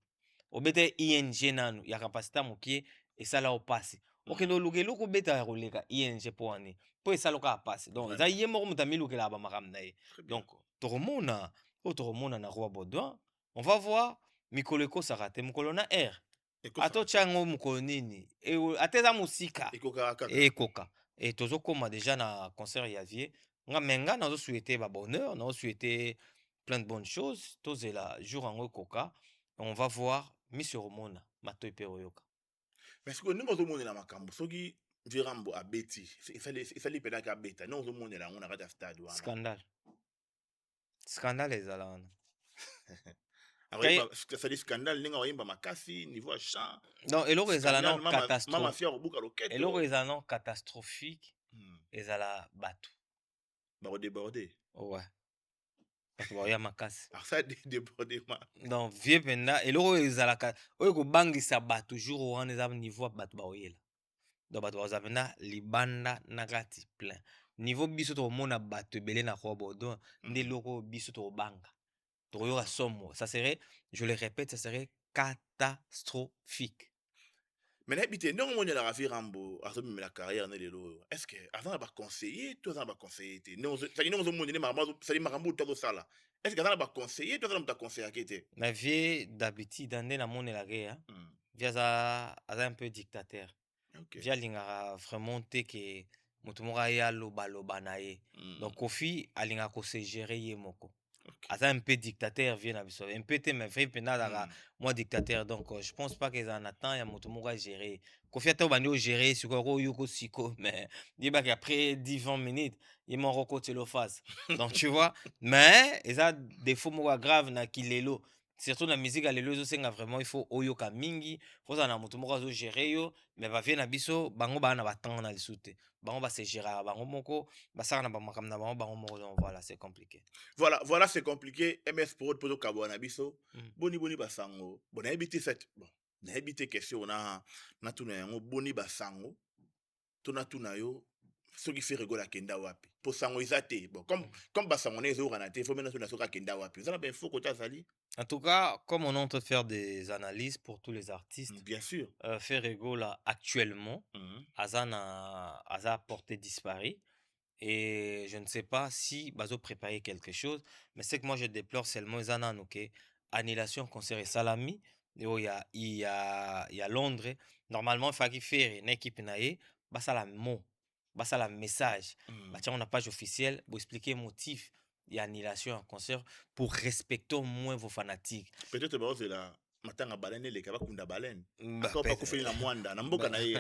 obete ING nanu ya capacité mokie esala o passe OK no luke beta ya koleka ING po ani po esala ka passe donc eza ye moko mutami lukela ba makam na ye donc toromona na Roi Baudouin on va voir mikolo ekosaka te mokolo na r atotya yango mokolo nini ateza mosika ekoka et tozokoma déjà na concert ya vie nga menga nazosouhaite babonheur nazosouhaite plein de bonnes choses tozela jour yango ekoka on va voir miso romona matoi mpe oyoka mais sikoyo ndenge ozomonela makambo soki virambo abeti esali mpenaka abeta ndenge ozomonela yango na kati ya stade wana scandale ezala wana ça dit scandale ninga wayimba makasi niveau à chant non eloko ezala non catastrophe mama fia robuka loketo eloko ezala non catastrophique ezala bato ba déborder ouais parce que ya makasi ça débordement donc vie penda eloko ezala oyo ko bangisa bato jour wana eza niveau bato ba oyela donc bato baza penda libanda na kati plein niveau biso to mona bato belé na Roi Baudouin nde loko biso to banga. Ça serait, je le répète, ça serait catastrophique. Mais n'habitez, non, on est la Rambo, à la carrière, est-ce que, avant de conseiller, toi, ça va conseiller, non, ça dit, non, on est ça dit, Marambo, toi, ça là. Est-ce que, avant de conseiller, toi, ça va conseiller, qui était? Ma vie d'habitude, dans la monde, la guerre, via un peu dictateur. Via l'inga vraiment, que, mutumura ya loba nae. Donc, Kofi, alinga ko se gérer yemoko. Asa un peu dictateur vient à biso un peu mais fait pendant moi dictateur donc je pense pas qu'ils en attendent il y a motomo gérer Kofi Ata bandi gérer sur ko yuko siko mais dit bah qu'après 10-20 minutes il m'en recote le face donc tu vois mais ils a des faux mots graves na kilelo surtout la musique à l'élo senga vraiment il faut oyoka mingi faut ça na motomo gérer yo mais va vient à biso bango ba na batanga na lisute bango ba se gérer bango moko ba sara na ba makam na bango moko donc voilà c'est compliqué voilà c'est compliqué MS Pro poto kabona biso boni basango bona habité cette bon na habité question na tuna yango boni basango tuna yo ce qui fait rigoler kenda wapi pour sango izate bon comme basango ne zo kanate faut maintenant tuna soka kenda wapi ça na ben faut côté sali. En tout cas, comme on entend faire des analyses pour tous les artistes, bien sûr, Ferrego là actuellement, Aza porté disparu et je ne sais pas si Bazo préparait quelque chose, mais c'est que moi je déplore seulement les annulation concert et Salami, il y a Londres, normalement il faut qu'il fasse une équipe naïe, bah ça la mot, bah ça la message, bah tiens on a page officielle pour expliquer le motif. Il y a annulation en concert pour respecter au moins vos fanatiques. Peut-être que c'est la matanga baleine les kaba kunda baleine. Encore pas koufeli na mwanda na mboka na ye.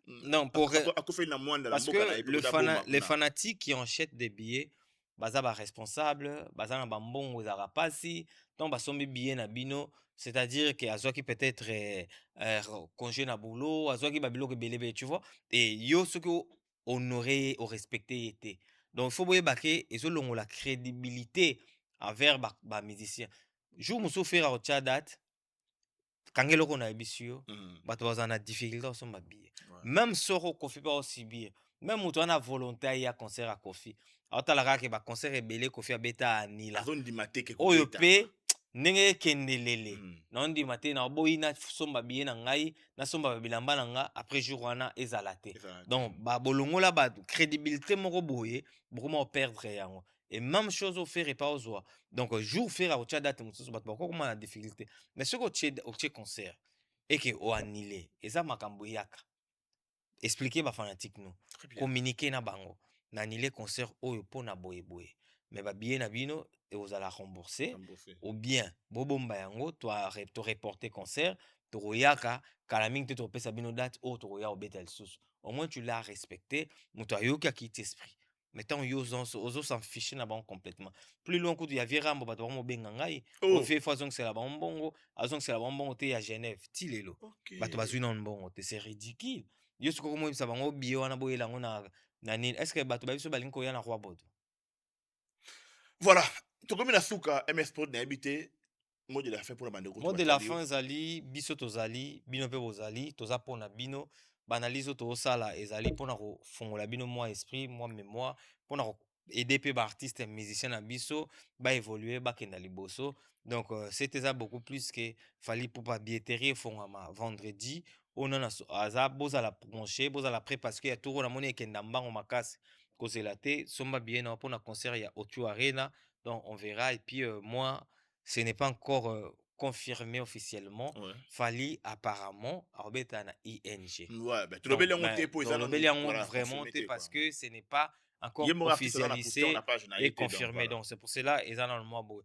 Non pour koufeli na mwanda parce que les fanatiques qui achètent des billets baza ba responsable, baza na bambongo za rapasi, donc basombi billet na bino, c'est-à-dire que azwaki peut-être congé na boulot, azwaki ba biloko belebe, tu vois, et yo soki honoré ou respecté était. Donc il faut boyeba ke ezolongo la crédibilité envers ba musicien. Jour mosusu faire au date kangeloko na yebisu yo, bato baza na difficulté osomba billet. Même soro Kofi pa aussi billet. Même moto wana volonté ya concert à Kofi. Aotalaka ke ba concert ebele Kofi abeta anila. Azondimate ke Oyo pe ndenge kendelele. Na ondimate na boyi na somba billet na ngai, na somba bilamba na nga après jour wana ezalate. Donc ba bolongola ba crédibilité moko boye, beaucoup perdre yango. Et même chose au faire et pas aux oies. Donc, jour faire à autre date, comment la difficulté. Mais ce que au concert, et que au annulé, et ça m'a camboyaka. Expliquer ma fanatique nous. Communiquer na bango. Na annulé concert au po na boye boye. Mais ba bien na bino, et vous allez rembourser. Ou bien, bobomba yango, toi, te reporter concert, te royaka, kalaming te trompé sa bino date, ou te roya au betel sous. Au moins, tu l'as respecté, mais tu as eu qu'à quitter esprit. Mettons aux s'en ficher na bango complètement. Plus loin que tu y a rambo bato mo bengangai, on fait façon que c'est la bonbongo, azon que c'est la bonbongo te à Genève, tilelo. Bato bazu na bongo te, c'est ridicule. Yo soko mo ça bango bio na boyela ngona na nini. Est-ce que bato ba biso balinko ya na roi bodo? Voilà, to comme na suka MS Sport na habité mot de la fin pour la bande. Mot de la fin zali biso tozali, bino pe bozali, toza pona bino. Banalizo to sala ezali pona ko fongola bino moi esprit moi mémoire pona ko aider pe ba artiste musicien na biso ba évoluer ba kenda liboso. Donc c'était ça beaucoup plus que fallait pour pas billetterie fongama vendredi on a aza boza la brancher boza la pré parce que ya tout na moni kenda mbango makasi ko zelate somba bien na pona concert ya Otu Arena. Donc on verra et puis moi ce n'est pas encore confirmé officiellement. Fali apparemment Arbeta na ING. Ouais, ben tu l'obéis vraiment parce que ce n'est pas encore officialisé et confirmé. Donc c'est pour cela ils dans le mois beau.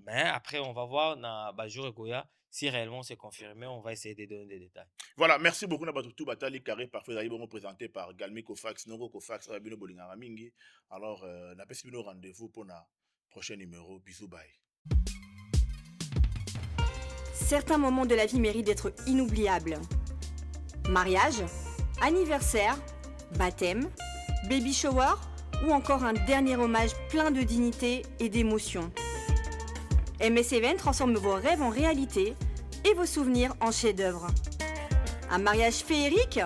Mais après on va voir na Bajou Goya si réellement c'est confirmé, on va essayer de donner des détails. Voilà, merci beaucoup na tout batali carré parfait d'ailleurs présenté par Galmi Kofax, Nongo Kofax, Rabino Bolingara Mingi. Alors na pesi bino rendez-vous pour na prochain numéro. Bisous bye. Certains moments de la vie méritent d'être inoubliables. Mariage, anniversaire, baptême, baby shower ou encore un dernier hommage plein de dignité et d'émotion. MS Event transforme vos rêves en réalité et vos souvenirs en chefs-d'œuvre. Un mariage féerique,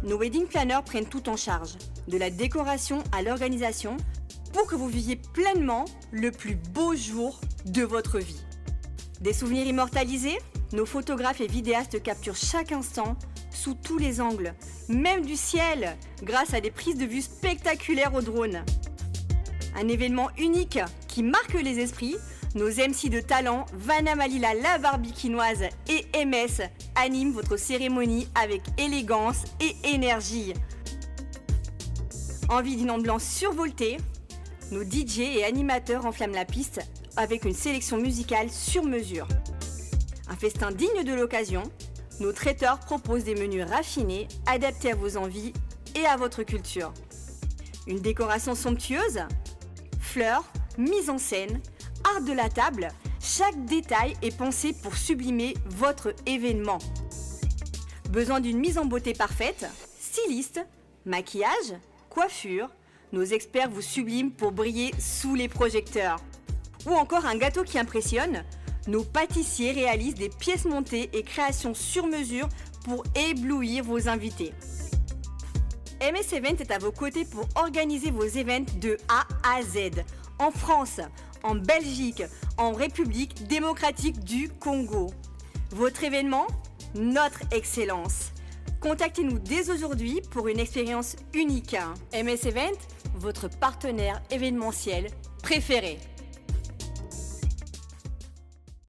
nos wedding planners prennent tout en charge, de la décoration à l'organisation, pour que vous viviez pleinement le plus beau jour de votre vie. Des souvenirs immortalisés, nos photographes et vidéastes capturent chaque instant sous tous les angles, même du ciel, grâce à des prises de vue spectaculaires au drone. Un événement unique qui marque les esprits, nos MC de talent, Vanna Malila la Barbikinoise et MS animent votre cérémonie avec élégance et énergie. Envie d'une ambiance survoltée, nos DJ et animateurs enflamment la piste avec une sélection musicale sur mesure. Un festin digne de l'occasion, nos traiteurs proposent des menus raffinés, adaptés à vos envies et à votre culture. Une décoration somptueuse, fleurs, mise en scène, art de la table, chaque détail est pensé pour sublimer votre événement. Besoin d'une mise en beauté parfaite, styliste, maquillage, coiffure, nos experts vous subliment pour briller sous les projecteurs. Ou encore un gâteau qui impressionne, nos pâtissiers réalisent des pièces montées et créations sur mesure pour éblouir vos invités. MS Event est à vos côtés pour organiser vos événements de A à Z, en France, en Belgique, en République démocratique du Congo. Votre événement, notre excellence. Contactez-nous dès aujourd'hui pour une expérience unique. MS Event, votre partenaire événementiel préféré.